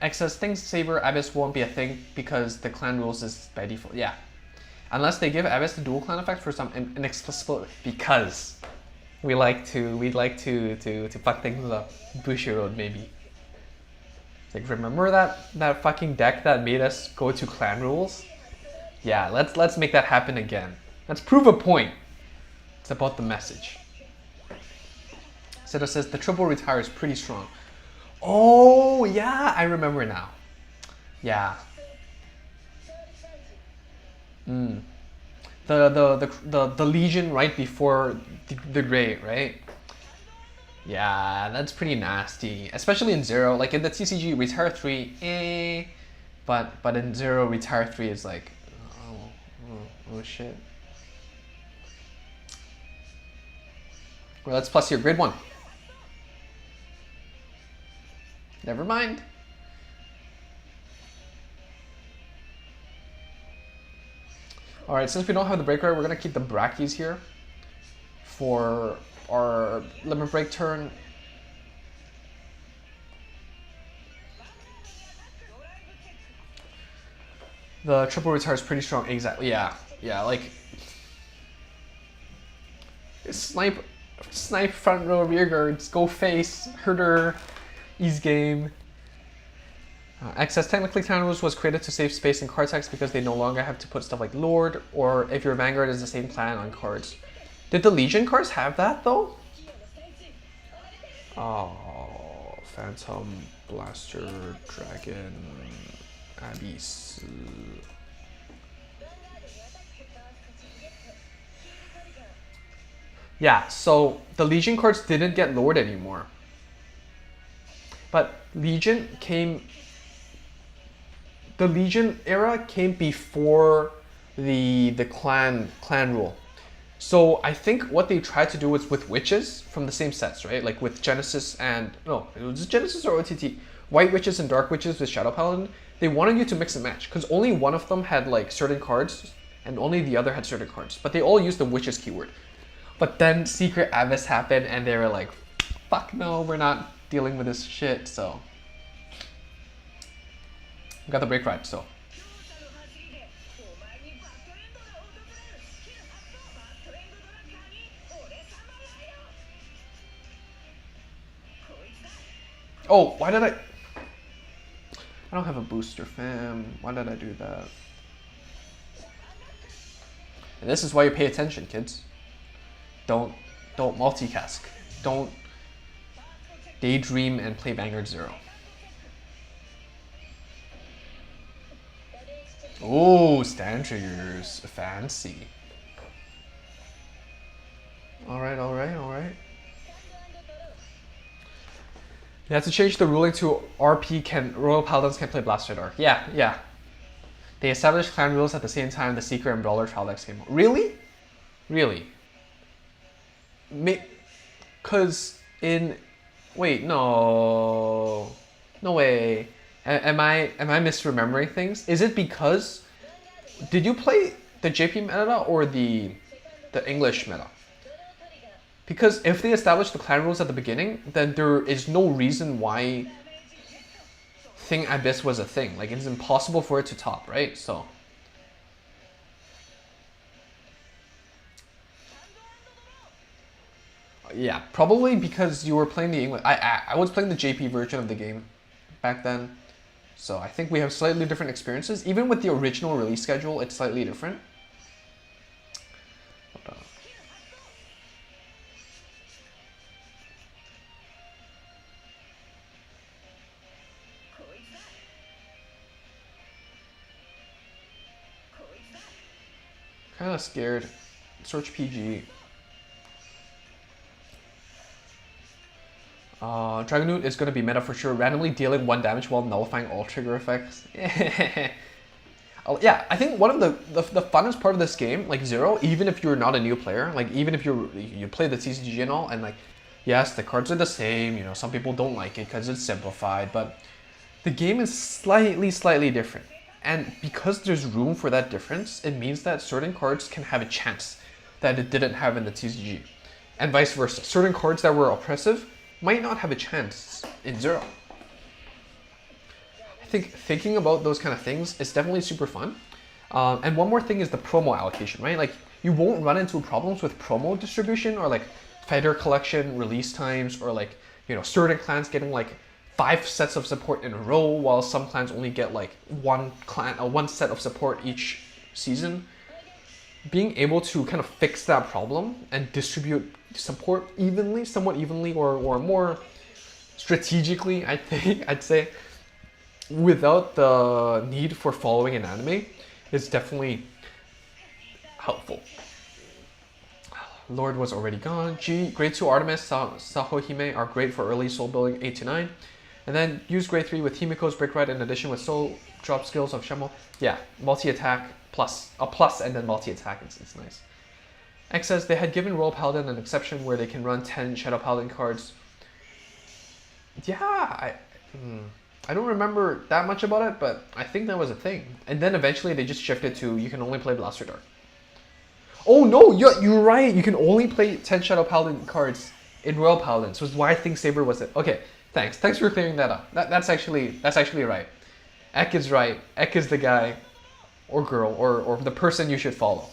X says, Things Saber Abyss won't be a thing because the clan rules is by default. Yeah. Unless they give Abyss the dual clan effect for some inexplicable... Because... we'd like to fuck things up. Bushiroad, maybe. It's like, remember that fucking deck that made us go to clan rules? Yeah, let's make that happen again. Let's prove a point. It's about the message. Seto says the triple retire is pretty strong. Oh yeah, I remember now. Yeah. The Legion right before the Great, right? Yeah, that's pretty nasty. Especially in Zero. Like in the TCG, retire 3, but in Zero, retire 3 is like, oh shit. Well, let's plus your grade 1. Never mind. Alright, since we don't have the break right, we're going to keep the brackies here for our limit break turn. The triple retire is pretty strong. Exactly. Yeah. Yeah, like snipe front row rear guards, go face, herder, ease game. XS technically clan rules was created to save space in card text because they no longer have to put stuff like Lord or if your Vanguard is the same clan on cards. Did the Legion cards have that though? Oh, Phantom, Blaster, Dragon, Abyss. Yeah, so the Legion cards didn't get Lord anymore. But Legion came... The Legion era came before the clan rule. So I think what they tried to do was with witches from the same sets, right? Like with Genesis and... No, it was Genesis or OTT. White witches and dark witches with Shadow Paladin. They wanted you to mix and match because only one of them had like certain cards and only the other had certain cards. But they all used the witches keyword. But then Secret Abyss happened and they were like, fuck no, we're not dealing with this shit, so. We got the break right, so. Oh, why did I don't have a booster, fam. Why did I do that? And this is why you pay attention, kids. Don't multicast. Don't daydream and play Vanguard 0. Oh, stand triggers. Fancy. Alright. They had to change the ruling to Royal Paladins can play Blaster Dark. Yeah. They established clan rules at the same time the Seeker and Brawler trial decks came out. Really? Cause in... Wait, no way. Am I misremembering things? Is it because... Did you play the JP meta or the English meta? Because if they established the clan rules at the beginning, then there is no reason why Thing Abyss was a thing. Like, it's impossible for it to top, right? So... Yeah, probably because you were playing the English... I was playing the JP version of the game back then. So I think we have slightly different experiences. Even with the original release schedule, it's slightly different. Kinda scared. Search PG. Dragonoot is going to be meta for sure, randomly dealing 1 damage while nullifying all trigger effects. Oh, yeah, I think one of the funnest part of this game, like Zero, even if you're not a new player, like even if you play the TCG and all, and like, yes, the cards are the same, you know, some people don't like it because it's simplified, but the game is slightly different. And because there's room for that difference, it means that certain cards can have a chance that it didn't have in the TCG. And vice versa. Certain cards that were oppressive might not have a chance in Zero. I think thinking about those kind of things is definitely super fun. And one more thing is the promo allocation, right? Like, you won't run into problems with promo distribution or like fighter collection release times or like, you know, certain clans getting like 5 sets of support in a row while some clans only get like one set of support each season. Being able to kind of fix that problem and distribute support evenly, somewhat evenly or more strategically, I think, I'd say, without the need for following an anime is definitely helpful. Lord was already gone. Grade 2 Artemis, Sahohime are great for early soul building 8 to 9. And then use grade 3 with Himiko's Break Right in addition with soul drop skills of Shemo. Yeah, multi-attack plus, a plus and then multi-attack, it's nice. X says they had given Royal Paladin an exception where they can run 10 Shadow Paladin cards. Yeah, I don't remember that much about it, but I think that was a thing. And then eventually they just shifted to you can only play Blaster Dart. Oh no, you're right. You can only play 10 Shadow Paladin cards in Royal Paladin. So it's why I think Saber was it. Okay, thanks. Thanks for clearing that up. That's actually right. Ek is right. Ek is the guy or girl or the person you should follow.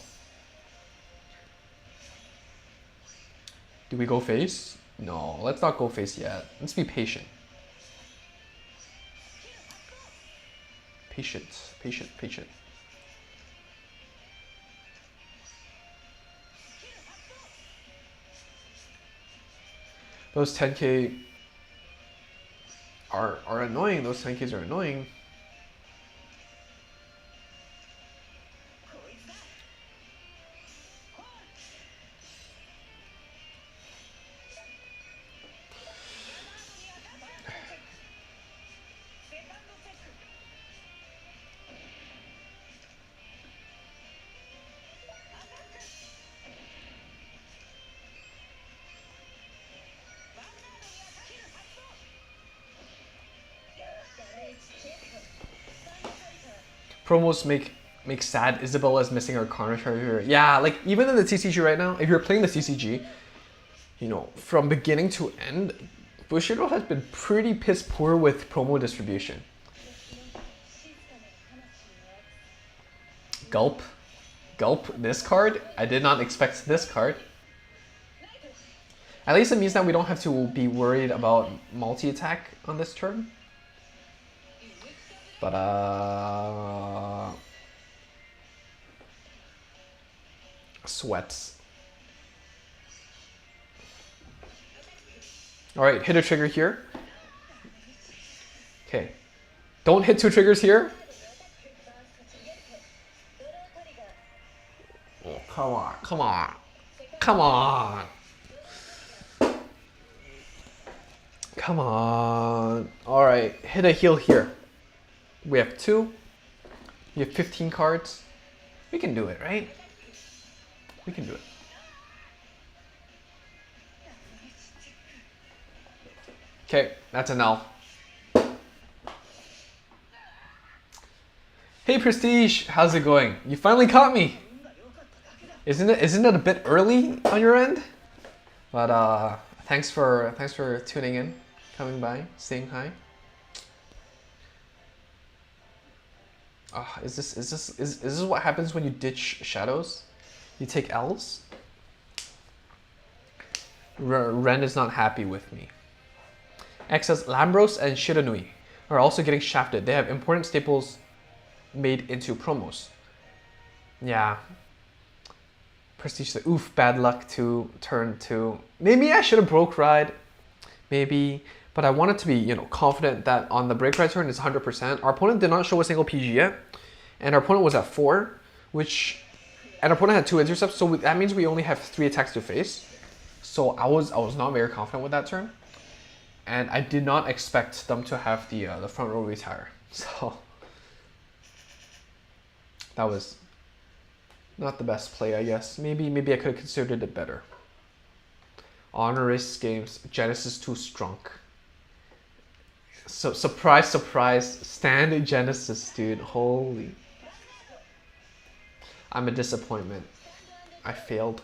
Do we go face? No, let's not go face yet. Let's be patient. Patient, patient, patient. Those 10k are annoying. Those 10ks are annoying. Promos make sad Isabella's missing her corner charger. Yeah, like even in the TCG right now, if you're playing the TCG, you know, from beginning to end, Bushido has been pretty piss poor with promo distribution. Gulp. Gulp this card? I did not expect this card. At least it means that we don't have to be worried about multi-attack on this turn. But sweats. All right, hit a trigger here. Okay, don't hit 2 triggers here. Oh, come on, come on, come on, come on. All right, hit a heal here. We have 2. We have 15 cards. We can do it, right? We can do it. Okay, that's an L. Hey Prestige, how's it going? You finally caught me. Isn't it a bit early on your end? But thanks for tuning in, coming by, saying hi. Is this what happens when you ditch shadows? You take L's? Ren is not happy with me. X says Lambros and Shiranui are also getting shafted. They have important staples made into promos. Yeah. Prestige said, oof, bad luck to turn 2. Maybe I should have broke ride. Maybe. But I wanted to be, you know, confident that on the break ride turn is 100%. Our opponent did not show a single PG yet. And our opponent was at 4, and our opponent had 2 intercepts, so that means we only have 3 attacks to face. So I was not very confident with that turn. And I did not expect them to have the front row retire. So that was not the best play, I guess. Maybe I could have considered it better. Honoris games, Genesis too strong. So surprise, surprise, stand Genesis, dude. Holy. I'm a disappointment. I failed.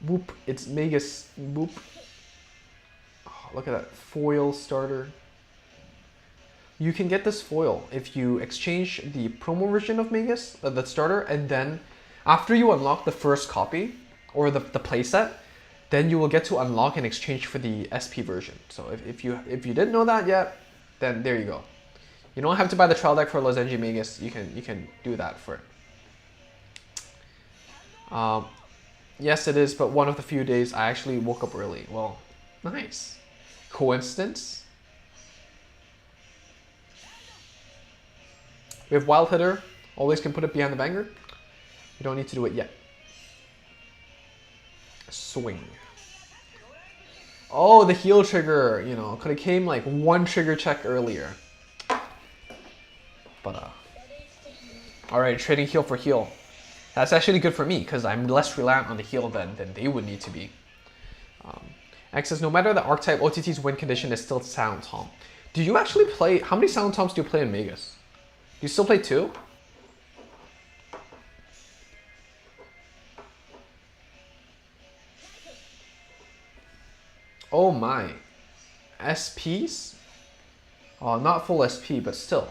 Whoop, it's Magus. Whoop. Oh, look at that foil starter. You can get this foil if you exchange the promo version of Magus, the starter, and then after you unlock the first copy or the playset, then you will get to unlock and exchange for the SP version. So if you didn't know that yet, then there you go. You don't have to buy the trial deck for Lozenji Magus. You can do that for it. Yes, it is, but one of the few days I actually woke up early. Well, nice. Coincidence? We have Wild Hitter. Always can put it behind the Vanguard. You don't need to do it yet. Swing. Oh, the heal trigger, you know, could have came like 1 trigger check earlier. But All right, trading heal for heal. That's actually good for me because I'm less reliant on the heal than they would need to be. X says, no matter the archetype, OTT's win condition is still Silent Tom. Do you actually play, how many Silent Toms do you play in Vegas? Do you still play 2? Oh my. SPs? Oh, not full SP, but still.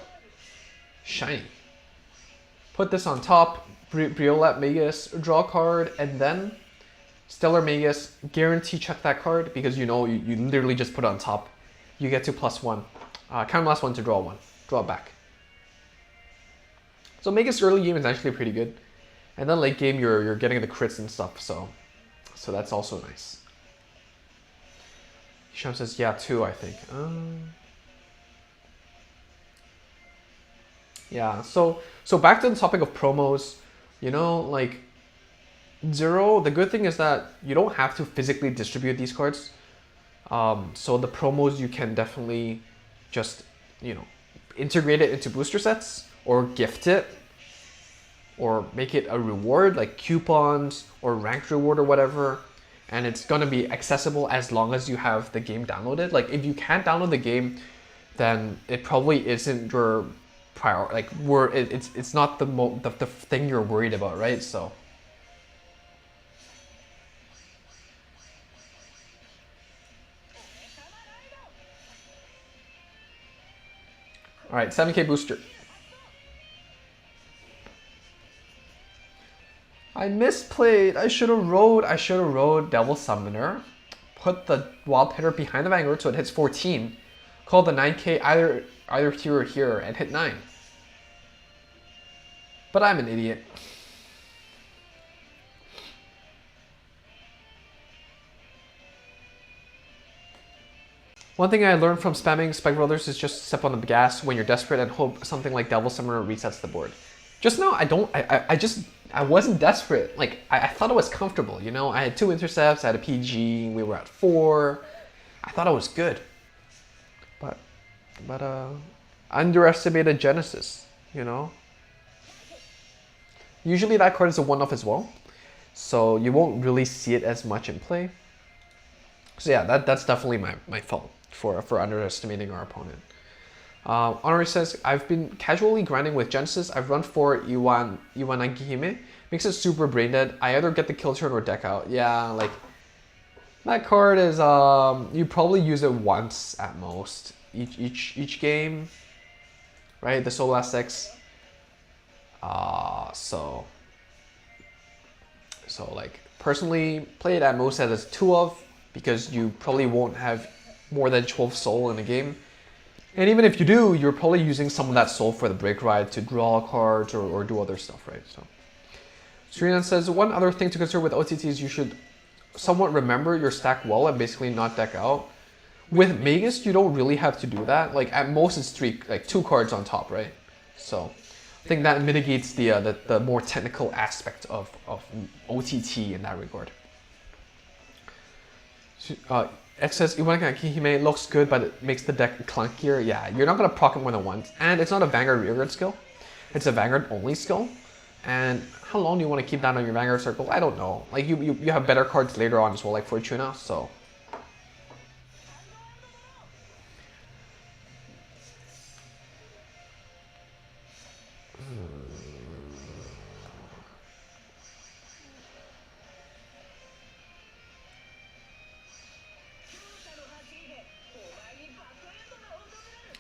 Shiny. Put this on top, Briolet Magus, draw a card, and then Stellar Magus, guarantee check that card because you know you literally just put it on top. You get to +1. Count last one to draw 1. Draw it back. So Magus early game is actually pretty good. And then late game you're getting the crits and stuff, so that's also nice. Hisham says, yeah, 2, I think. Yeah, so back to the topic of promos, you know, like, Zero, the good thing is that you don't have to physically distribute these cards. So the promos you can definitely just, you know, integrate it into booster sets or gift it or make it a reward like coupons or ranked reward or whatever. And it's going to be accessible as long as you have the game downloaded. Like if you can't download the game, then it probably isn't your priority. Like it's not the thing you're worried about, right? So. All right, 7K booster. I misplayed. I should have rode Devil Summoner. Put the Wild Hitter behind the Vanguard so it hits 14. Call the 9K either here or here and hit 9. But I'm an idiot. One thing I learned from spamming Spike Brothers is just step on the gas when you're desperate and hope something like Devil Summoner resets the board. Just now, I wasn't desperate. Like, I thought it was comfortable, you know? I had 2 intercepts, I had a PG, we were at 4. I thought I was good. But underestimated Genesis, you know? Usually that card is a one-off as well, so you won't really see it as much in play. So yeah, that's definitely my fault for underestimating our opponent. Honorary says, I've been casually grinding with Genesis. I've run 4 Iwanagihime. Makes it super brain dead. I either get the kill turn or deck out. Yeah, like, that card is, you probably use it once at most. Each game, right? The Soul Blast X. So like, personally, play it at most as 2 of, because you probably won't have more than 12 soul in a game. And even if you do, you're probably using some of that soul for the break ride to draw cards or do other stuff, right? So Srinan says, one other thing to consider with OTTs, you should somewhat remember your stack well and basically not deck out. With Magus, you don't really have to do that. Like at most it's 2 cards on top, right? So I think that mitigates the more technical aspect of OTT in that regard. It says Iwanagihime looks good, but it makes the deck clunkier. Yeah, you're not going to proc it more than once. And it's not a Vanguard rearguard skill. It's a Vanguard only skill. And how long do you want to keep that on your Vanguard circle? I don't know. Like, you have better cards later on as well, like Fortuna, so.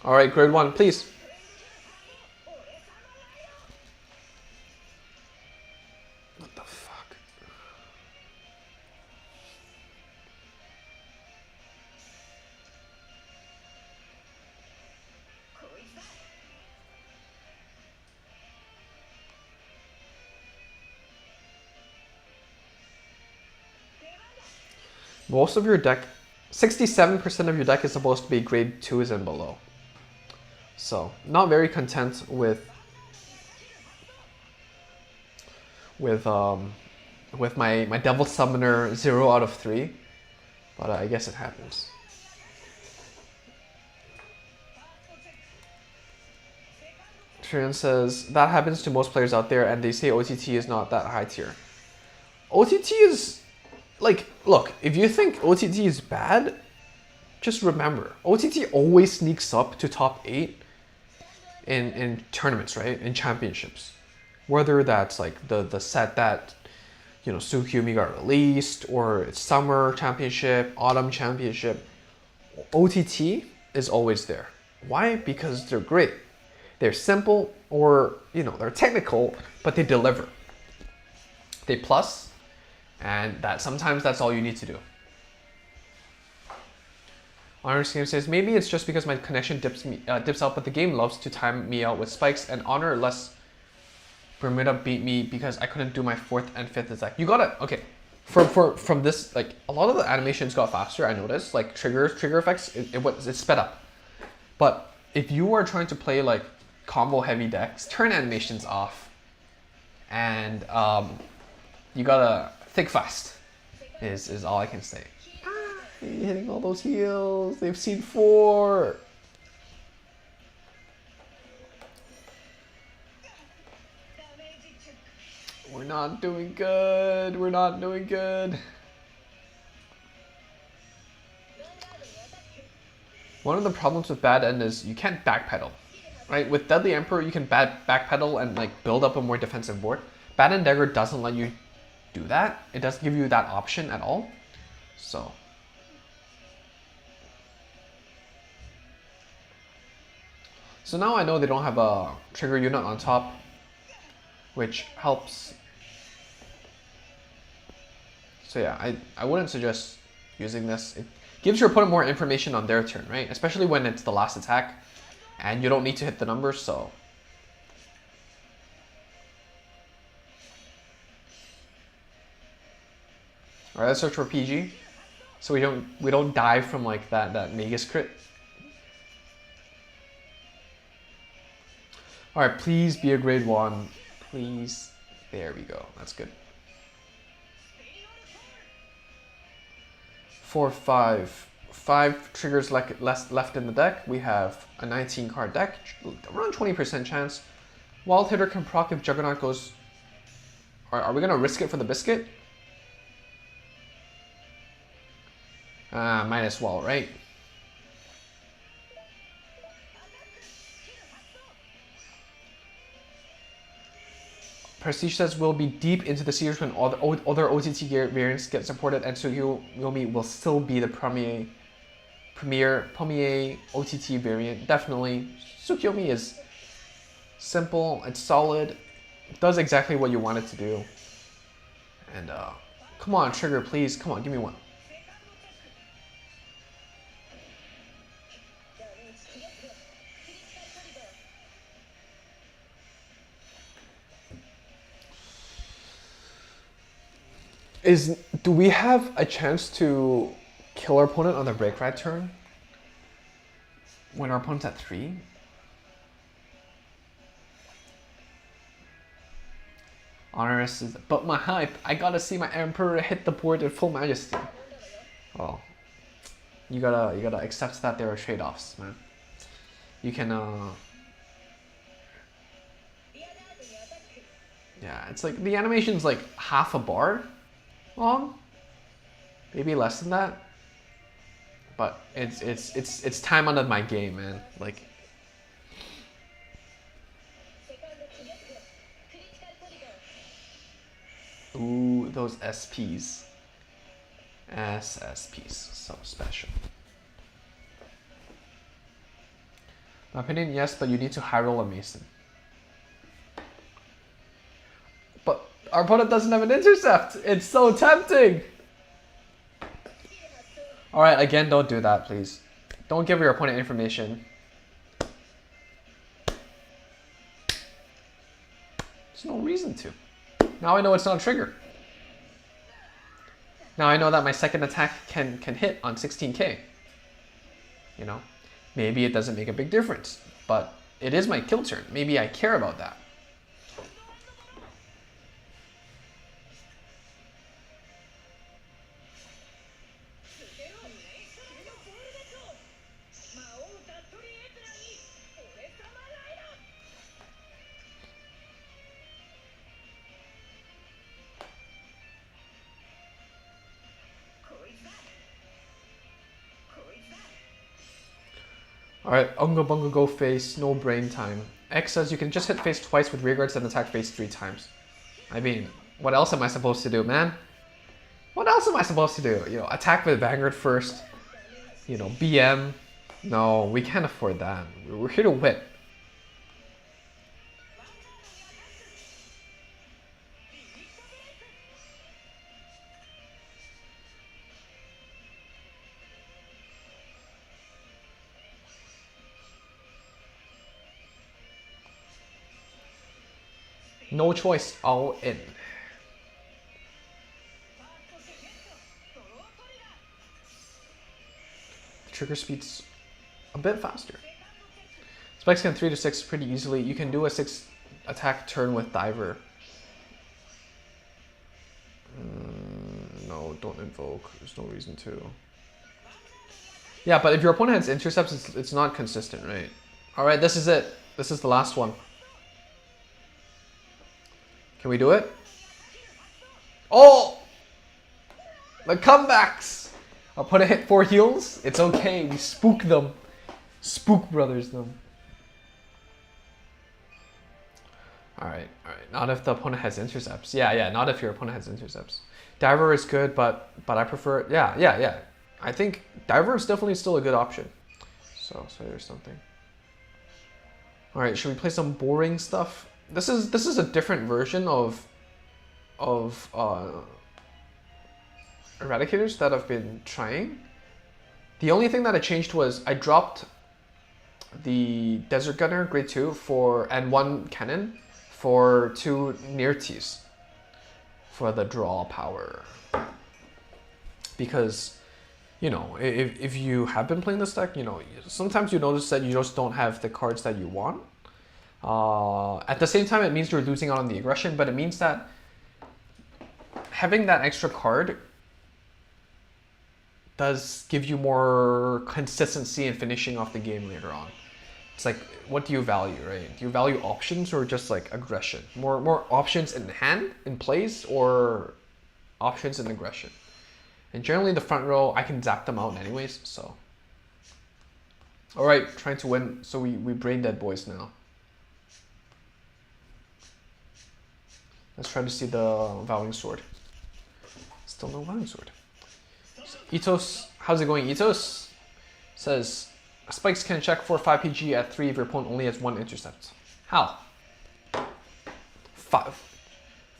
All right, grade 1, please. What the fuck? Most of your deck, 67% of your deck is supposed to be grade 2s and below. So, not very content with my Devil Summoner 0 out of 3, but I guess it happens. Trian says, that happens to most players out there and they say OTT is not that high tier. OTT is, like, look, if you think OTT is bad, just remember, OTT always sneaks up to top 8 in tournaments, right? In championships. Whether that's like the set that, you know, Tsukuyomi got released, or it's summer championship, autumn championship, OTT is always there. Why? Because they're great. They're simple, or, you know, they're technical, but they deliver. They plus, and that sometimes that's all you need to do. Honor Scheme says, maybe it's just because my connection dips out, but the game loves to time me out with spikes, and Honor less Bermuda beat me because I couldn't do my 4th and 5th attack. You gotta, okay, from this, like, a lot of the animations got faster, I noticed, like trigger effects, it sped up. But if you are trying to play like combo heavy decks, turn animations off, and you gotta think fast, is all I can say. Hitting all those heals, they've seen 4. We're not doing good. We're not doing good. One of the problems with bad end is you can't backpedal, right? With Deadly Emperor, you can backpedal and like build up a more defensive board. Bad End Dagger doesn't let you do that. It doesn't give you that option at all. So. So now I know they don't have a trigger unit on top, which helps. So yeah, I wouldn't suggest using this. It gives your opponent more information on their turn, right? Especially when it's the last attack and you don't need to hit the numbers, so. Alright, let's search for PG. So we don't die from like that Magus crit. Alright, please be a grade 1. Please. There we go. That's good. 4, 5. 5 triggers left in the deck. We have a 19 card deck, around 20% chance. Wild Hitter can proc if Juggernaut goes. Are we gonna risk it for the biscuit? Might as well, right? Prestige says we'll be deep into the series when all the other OTT variants get supported, and Tsukuyomi will still be the premier OTT variant. Definitely, Tsukuyomi is simple, it's solid, it does exactly what you want it to do. And come on, trigger, please, come on, give me one. Do we have a chance to kill our opponent on the break ride turn when our opponent's at 3? Honor says, but my hype, I gotta see my Emperor hit the board in full majesty. Well, you gotta accept that there are trade-offs, man. You can yeah, it's like the animation's like half a bar long, maybe less than that, but it's time out of my game, man. Like, ooh, those SPs, SSPs, so special. My opinion, yes, but you need to high roll a Mason. But our opponent doesn't have an intercept. It's so tempting. All right, again, don't do that, please. Don't give your opponent information. There's no reason to. Now I know it's not a trigger. Now I know that my second attack can hit on 16k. You know, maybe it doesn't make a big difference, but it is my kill turn. Maybe I care about that. Alright, Unga Bunga go face, no brain time. X says you can just hit face twice with rearguards and attack face 3 times. I mean, what else am I supposed to do, man? What else am I supposed to do? You know, attack with Vanguard first. You know, BM. No, we can't afford that. We're here to win. No choice, all in. The trigger speed's a bit faster. Spikes can 3 to 6 pretty easily. You can do a 6 attack turn with Diver. No, don't invoke. There's no reason to. Yeah, but if your opponent has intercepts, it's not consistent, right? Alright, this is it. This is the last one. Can we do it? Oh! The comebacks! I'll put a hit 4 heals. It's okay. We spook them. Spook brothers them. Alright, alright. Not if the opponent has intercepts. Yeah, not if your opponent has intercepts. Diver is good, but I prefer... Yeah. I think Diver is definitely still a good option. So there's something. Alright, should we play some boring stuff? This is a different version of Eradicators that I've been trying. The only thing that I changed was I dropped the Desert Gunner grade 2 and 1 cannon for 2 near-ties for the draw power. Because, you know, if you have been playing this deck, you know, sometimes you notice that you just don't have the cards that you want. At the same time, it means you're losing out on the aggression, but it means that having that extra card does give you more consistency in finishing off the game later on. It's like, what do you value, right? Do you value options or just like aggression? More options in hand, in plays, or options in aggression? And generally the front row, I can zap them out anyways, so. Alright, trying to win, so we brain dead boys now. Let's try to see the Vowing Sword. Still no Vowing Sword. Itos, how's it going, Itos? Says, spikes can check for 5 PG at 3 if your opponent only has 1 intercept. How? 5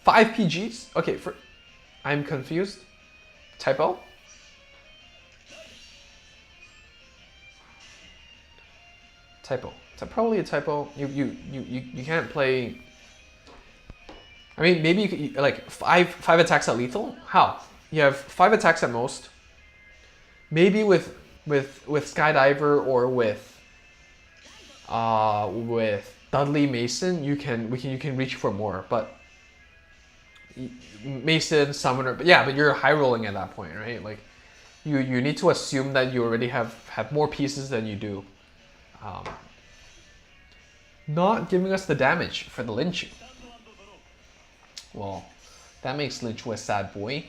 PGs? Okay, I'm confused. Typo? Typo. It's probably a typo. You can't play. I mean, maybe you could, like five attacks at lethal. How? You have 5 attacks at most. Maybe with Skydiver or with Dudley Mason, you can reach for more. But Mason, Summoner, but you're high rolling at that point, right? Like you need to assume that you already have more pieces than you do. Not giving us the damage for the Lynch. Well, that makes Lynch a sad boy.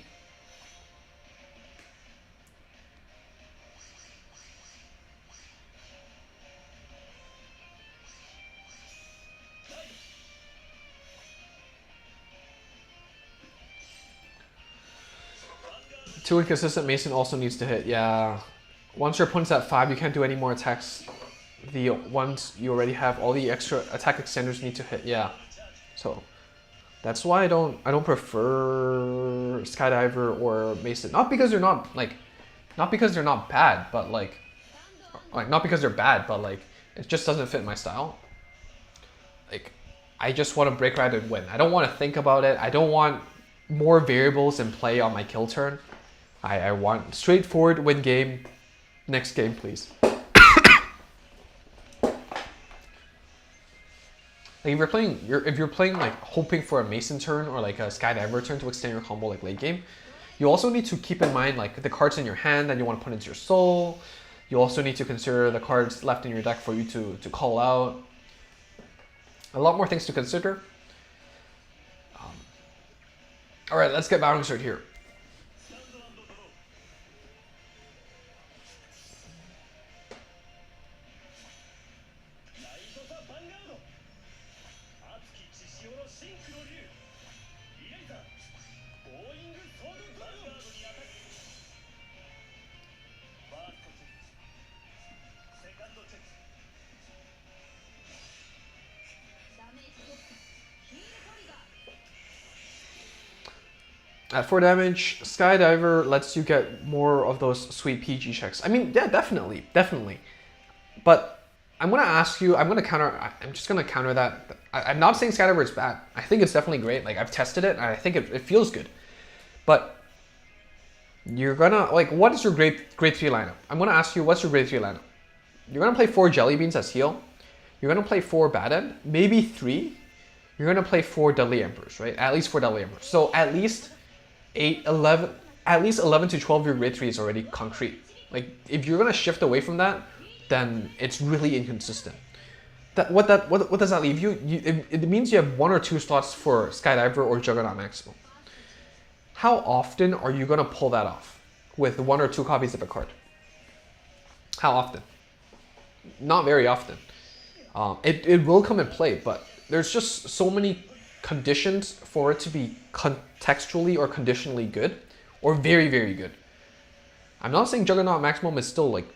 Too inconsistent. Mason also needs to hit. Yeah. Once your opponent's at 5, you can't do any more attacks. The ones you already have, all the extra attack extenders need to hit. Yeah. So that's why I don't prefer Skydiver or Mason. Not because they're not bad, but like not because they're bad, but like it just doesn't fit my style. Like I just want to break ride and win. I don't want to think about it. I don't want more variables in play on my kill turn. I want straightforward win game. Next game, please. Like if you're playing like hoping for a Mason turn or like a Skydiver turn to extend your combo like late game, you also need to keep in mind like the cards in your hand that you want to put into your soul. You also need to consider the cards left in your deck for you to call out. A lot more things to consider. All right, let's get Battling Sword here. At 4 damage, Skydiver lets you get more of those sweet PG checks. I mean, yeah, definitely, definitely. But I'm gonna ask you, I'm just gonna counter that. I'm not saying Skydiver is bad. I think it's definitely great. Like, I've tested it, and I think it feels good. But you're gonna, like, what is your grade 3 lineup? I'm gonna ask you, what's your grade 3 lineup? You're gonna play 4 Jelly Beans as heal. You're gonna play 4 Paladin, maybe 3. You're gonna play 4 Deadly Emperors, right? At least 4 Deadly Emperors. So at least 11 to 12 your grade 3 is already concrete. Like, if you're gonna shift away from that, then it's really inconsistent. What does that leave you? It means you have 1 or 2 slots for Skydiver or Juggernaut Maximum. How often are you gonna pull that off with 1 or 2 copies of a card? How often? Not very often. It will come in play, but there's just so many conditions for it to be contextually or conditionally good, or very, very good. I'm not saying Juggernaut Maximum is still like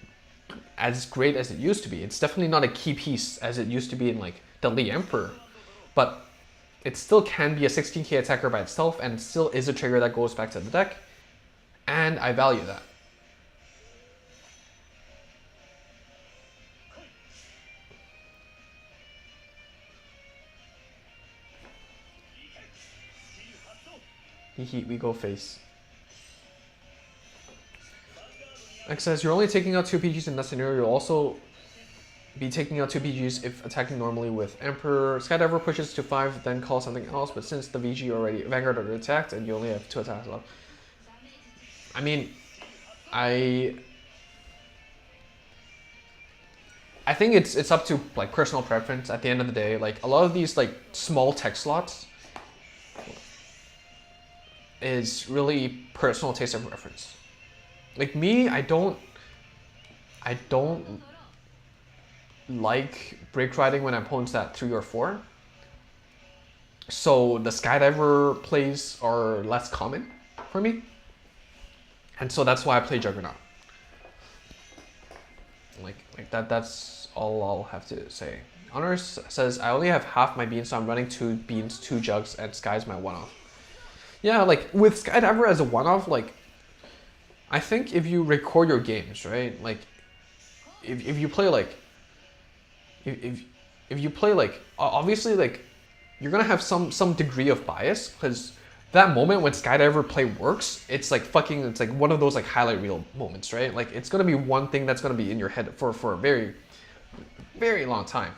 as great as it used to be. It's definitely not a key piece as it used to be in like Deadly Emperor, but it still can be a 16k attacker by itself, and it still is a trigger that goes back to the deck, and I value that. We go face. X says you're only taking out 2 PGs in that scenario. You'll also be taking out 2 PGs if attacking normally with Emperor. Skydiver pushes to 5, then call something else. But since the Vanguard already attacked, and you only have 2 attacks left. I mean, I think it's up to like personal preference at the end of the day. Like, a lot of these like small tech slots is really personal taste and preference. Like me, I don't like break riding when opponent's at 3 or 4. So the Skydiver plays are less common for me. And so that's why I play Juggernaut. Like that's all I'll have to say. Honors says I only have half my beans, so I'm running 2 beans, 2 jugs, and Sky's my one-off. Yeah, like with Skydiver as a one-off, like I think if you record your games, right? Like if you play like if you play like obviously like you're gonna have some degree of bias, because that moment when Skydiver play works, it's like one of those like highlight reel moments, right? Like it's gonna be one thing that's gonna be in your head for a very, very long time.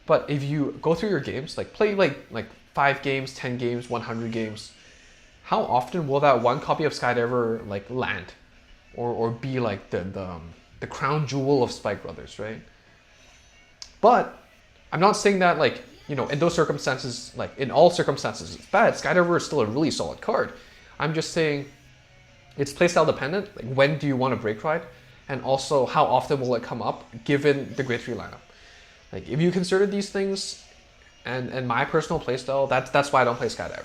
But if you go through your games, like play like 5 games, 10 games, 100 games, how often will that one copy of Skydiver like land, or be like the crown jewel of Spike Brothers, right? But I'm not saying that like, you know, in those circumstances, like in all circumstances, it's bad. Skydiver is still a really solid card. I'm just saying it's playstyle dependent. Like, when do you want to break ride? And also, how often will it come up given the grade 3 lineup? Like, if you consider these things and my personal playstyle, that's why I don't play Skydiver.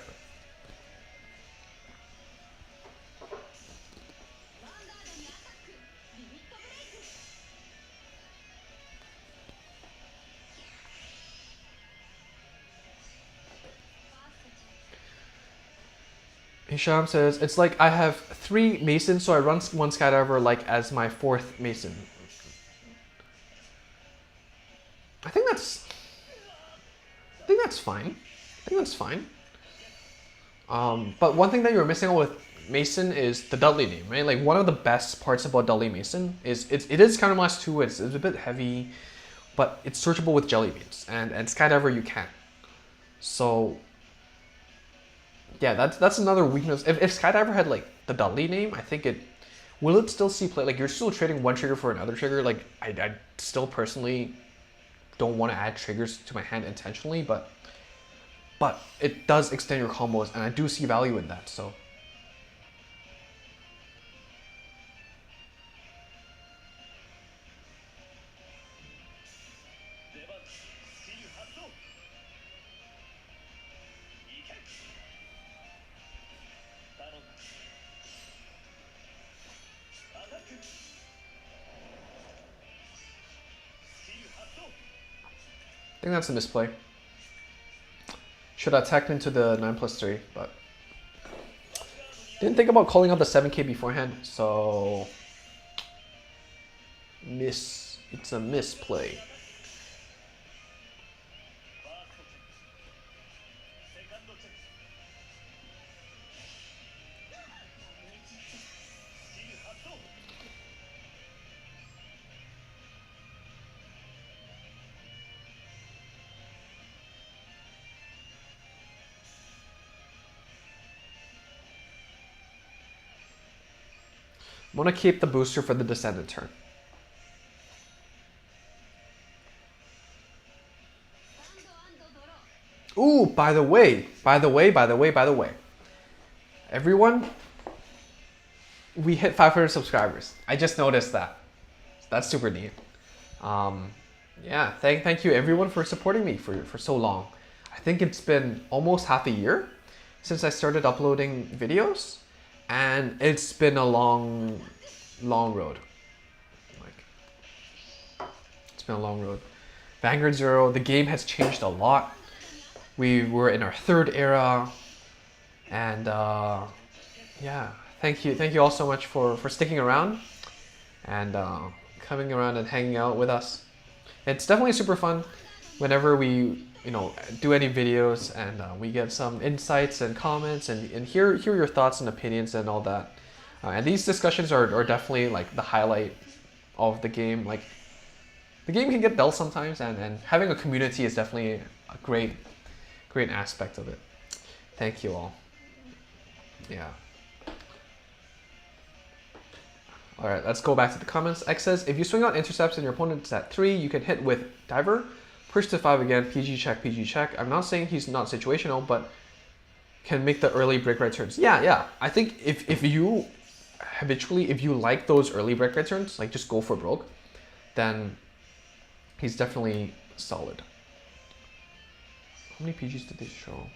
Hisham says, it's like I have 3 Masons, so I run 1 Skydiver like as my 4th Mason. I think that's fine. I think that's fine. But one thing that you're missing out with Mason is the Dudley name, right? Like, one of the best parts about Dudley Mason is it is counterblast 2, it's a bit heavy, but it's searchable with Jelly Beans, and Skydiver you can. So yeah, that's another weakness. If Skydiver had like the Dudley name, I think will it still see play? Like, you're still trading one trigger for another trigger. Like, I still personally don't want to add triggers to my hand intentionally, but it does extend your combos, and I do see value in that. So I think that's a misplay. Should have attacked into the 9+3, but Didn't think about calling out the 7k beforehand, so miss. It's a misplay. I'm gonna keep the booster for the descendant turn. Ooh, by the way, everyone, we hit 500 subscribers. I just noticed that. That's super neat. Yeah, thank you everyone for supporting me for so long. I think it's been almost half a year since I started uploading videos, and it's been a long road. Like, it's been a long road. Vanguard 0, the game has changed a lot. We were in our 3rd era, and yeah, thank you all so much for sticking around and coming around and hanging out with us. It's definitely super fun whenever we do any videos, and we get some insights and comments and hear your thoughts and opinions and all that. And these discussions are definitely like the highlight of the game. Like, the game can get dull sometimes, and having a community is definitely a great aspect of it. Thank you all. Yeah. All right, let's go back to the comments. X says, if you swing out intercepts and your opponent's at 3, you can hit with Diver. Push to 5 again, PG check. I'm not saying he's not situational, but can make the early break right turns. Yeah. I think if you habitually, if you like those early break right turns, like just go for broke, then he's definitely solid. How many PGs did they show?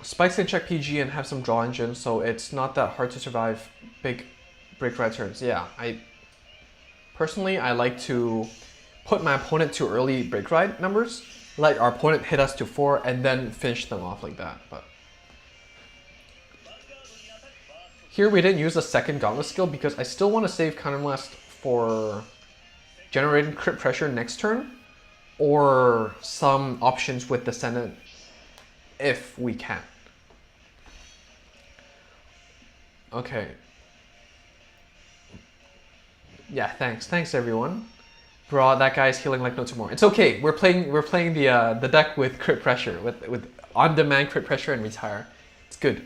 Spikes can check PG and have some draw engine, so it's not that hard to survive big break right turns. Yeah, personally, I like to put my opponent to early break ride numbers, let our opponent hit us to 4, and then finish them off like that. But here we didn't use a second Gauntlet skill because I still want to save Counterblast for generating crit pressure next turn, or some options with Descendant if we can. Okay. Yeah, thanks everyone. Bro, that guy's healing like no tomorrow. It's okay. We're playing the deck with crit pressure, with on-demand crit pressure and retire. It's good.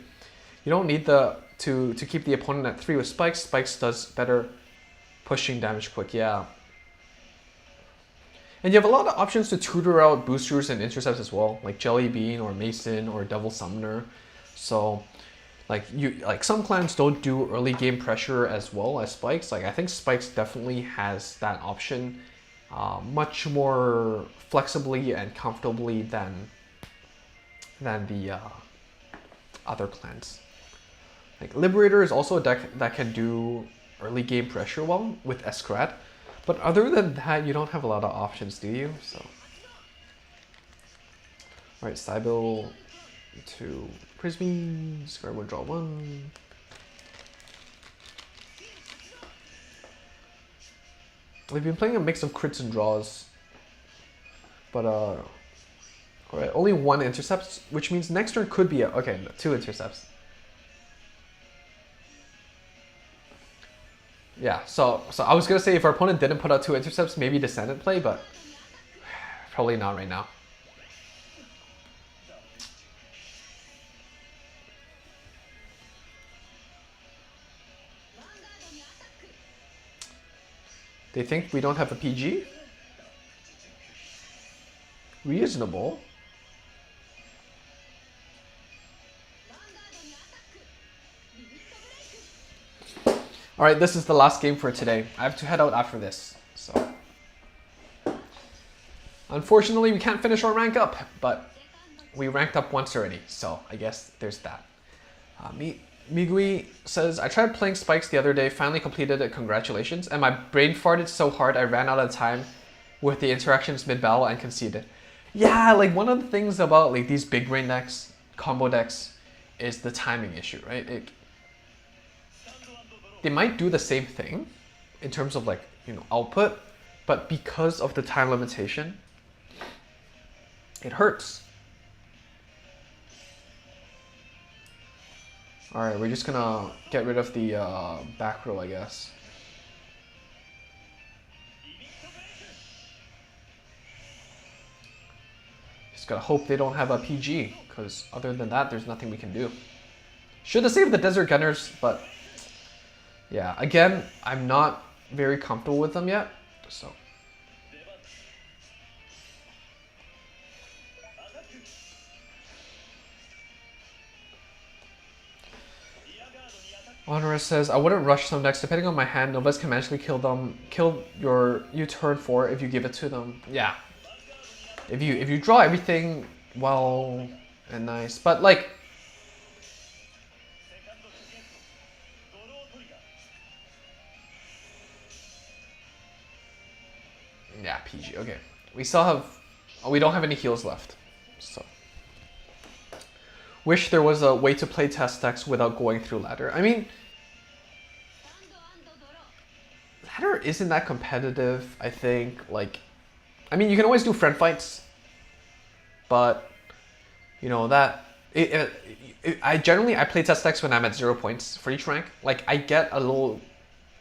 You don't need to keep the opponent at 3 with spikes. Spikes does better pushing damage quick. Yeah. And you have a lot of options to tutor out boosters and intercepts as well, like Jelly Bean or Mason or Devil Summoner. So like some clans don't do early game pressure as well as Spikes. Like, I think Spikes definitely has that option much more flexibly and comfortably than the other clans. Like, Liberator is also a deck that can do early game pressure well with Escrat, but other than that, you don't have a lot of options, do you? So, all right, Cybil to Prismy, square one, draw 1. We've been playing a mix of crits and draws, but all right, only 1 intercepts, which means next turn could be okay, 2 intercepts. Yeah, so I was gonna say if our opponent didn't put out 2 intercepts, maybe Descendant play, but probably not right now. They think we don't have a PG? Reasonable. All right, this is the last game for today. I have to head out after this, so. Unfortunately, we can't finish our rank up, but we ranked up once already, so I guess there's that. Migui says, I tried playing Spikes the other day, finally completed it, congratulations, and my brain farted so hard I ran out of time with the interactions mid-battle and conceded. Yeah, like one of the things about like these big brain decks, combo decks, is the timing issue, right? They might do the same thing in terms of like, you know, output, but because of the time limitation, it hurts. Alright, we're just gonna get rid of the back row, I guess. Just gotta hope they don't have a PG, because other than that, there's nothing we can do. Should have saved the Desert Gunners, but yeah, again, I'm not very comfortable with them yet, so. Honorous says, I wouldn't rush some decks. Depending on my hand, novice can magically kill them. Kill you turn 4 if you give it to them. Yeah. If you draw everything well and nice, but like. Yeah, PG. Okay. We still have. We don't have any heals left, so. Wish there was a way to play test decks without going through ladder. I mean, ladder isn't that competitive, I think. Like, I mean, you can always do friend fights, but you know that I generally play test decks when I'm at 0 points for each rank. Like, I get a little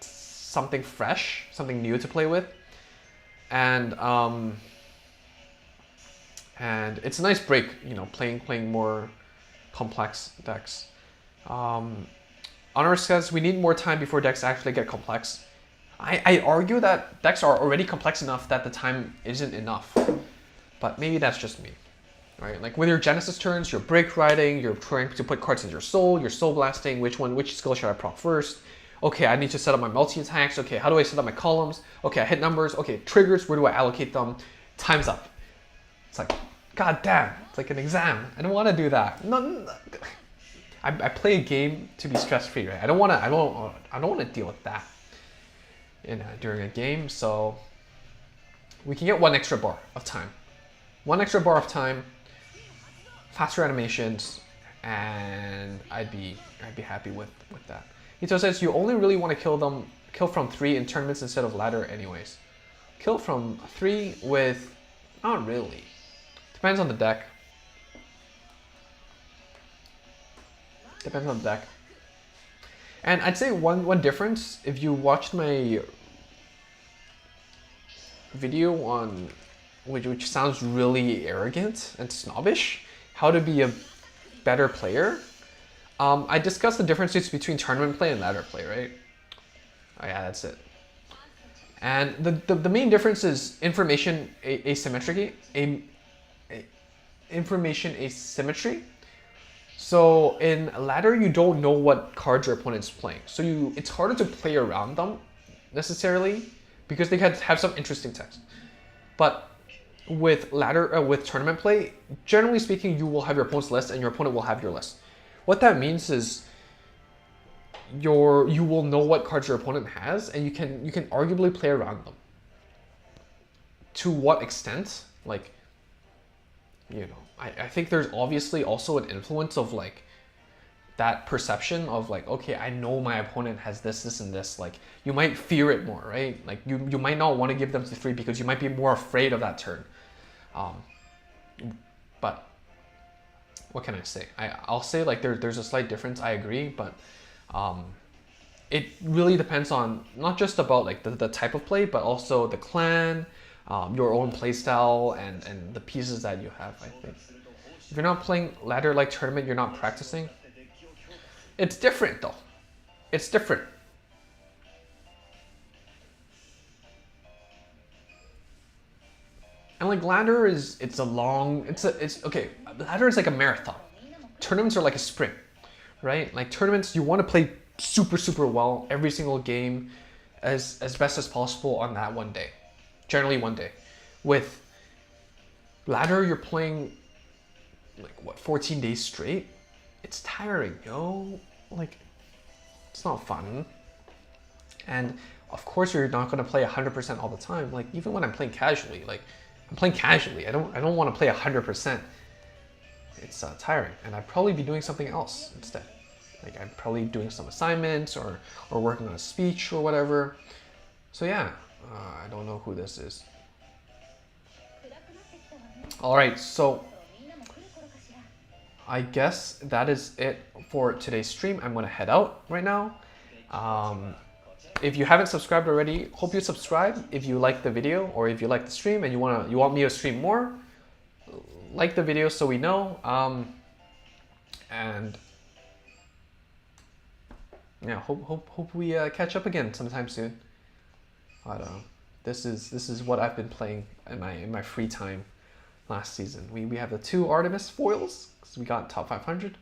something fresh, something new to play with, and it's a nice break, you know, playing more complex decks. Honor says we need more time before decks actually get complex. I argue that decks are already complex enough that the time isn't enough, but maybe that's just me, right? Like with your Genesis turns, you're break riding, you're trying to put cards in your soul blasting. Which skill should I proc first? Okay, I need to set up my multi attacks. Okay, how do I set up my columns? Okay, I hit numbers. Okay, triggers. Where do I allocate them? Time's up. It's like, god damn, it's like an exam. I don't want to do that. No. I play a game to be stress-free, right? I don't want to deal with that during a game. So we can get 1 extra bar of time. 1 extra bar of time, faster animations, and I'd be happy with that. Ito says you only really want to kill from 3 in tournaments instead of ladder anyways. Kill from 3 with, not really. Depends on the deck. Depends on the deck. And I'd say one difference, if you watched my video on, which sounds really arrogant and snobbish, how to be a better player, I discussed the differences between tournament play and ladder play, right? Oh yeah, that's it. And the main difference is information asymmetry. Information asymmetry. So in ladder, you don't know what cards your opponent's playing. So it's harder to play around them necessarily because they have some interesting text. But with ladder, with tournament play, generally speaking, you will have your opponent's list and your opponent will have your list. What that means is you will know what cards your opponent has, and you can arguably play around them. To what extent? Like, you know, I think there's obviously also an influence of like that perception of like, okay, I know my opponent has this, and this. Like, you might fear it more, right? Like you might not want to give them to 3 because you might be more afraid of that turn. But what can I say? I'll say like there's a slight difference. I agree, but it really depends on not just about like the type of play, but also the clan, your own play style, and the pieces that you have. I think if you're not playing ladder like tournament, you're not practicing. It's different though. It's different. And like ladder it's okay. Ladder is like a marathon. Tournaments are like a sprint, right? Like tournaments, you want to play super well every single game as best as possible on that one day. Generally one day. With ladder, you're playing like what, 14 days straight? It's tiring, yo. Like, it's not fun. And of course you're not gonna play 100% all the time. Like, even when I'm playing casually, like I'm playing casually. I don't want to play 100%. It's tiring, and I'd probably be doing something else instead. Like I'm probably doing some assignments or working on a speech or whatever. So yeah, I don't know who this is. All right, so I guess that is it for today's stream. I'm gonna head out right now. If you haven't subscribed already, hope you subscribe. If you like the video or if you like the stream and you want me to stream more, like the video so we know. And yeah, hope we catch up again sometime soon. But this is what I've been playing in my free time last season. We have the 2 Artemis foils because we got top 500,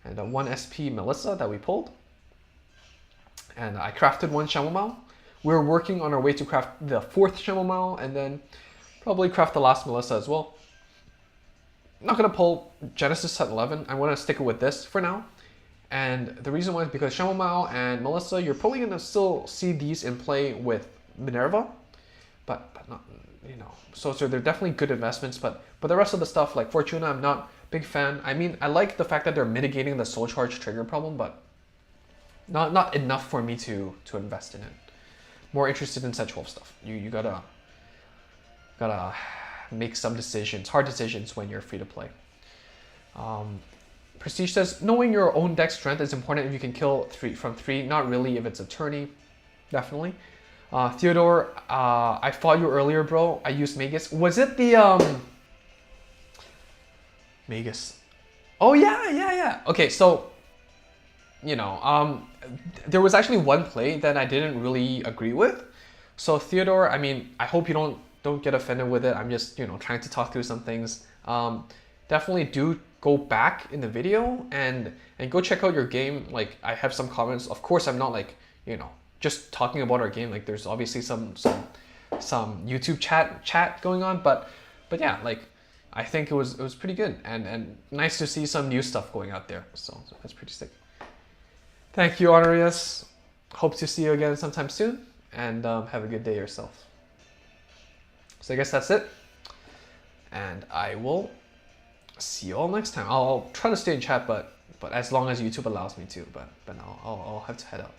and 1 SP Melissa that we pulled. And I crafted 1 Chamomile. We're working on our way to craft the 4th Chamomile and then probably craft the last Melissa as well. I'm not gonna pull Genesis set 11. I want to stick it with this for now. And the reason why is because Chamomile and Melissa, you're probably gonna still see these in play with Minerva, but not, you know. So they're definitely good investments. But the rest of the stuff like Fortuna, I'm not a big fan. I mean, I like the fact that they're mitigating the soul charge trigger problem, but not enough for me to invest in it. More interested in set 12 stuff. You gotta make some decisions, hard decisions when you're free to play. Prestige says, knowing your own deck strength is important if you can kill 3 from 3. Not really if it's a tourney. Definitely. Theodore, I fought you earlier, bro. I used Magus. Was it the Magus? Oh yeah. Okay, so you know, there was actually one play that I didn't really agree with. So Theodore, I mean, I hope you don't get offended with it. I'm just, you know, trying to talk through some things. Definitely do go back in the video and go check out your game. Like, I have some comments. Of course, I'm not like, you know, just talking about our game. Like, there's obviously some YouTube chat going on, but yeah, like, I think it was pretty good and nice to see some new stuff going out there. So that's pretty sick. Thank you, Honorius. Hope to see you again sometime soon, and have a good day yourself. So I guess that's it, and I will see you all next time. I'll try to stay in chat, but as long as YouTube allows me to. But I'll have to head out.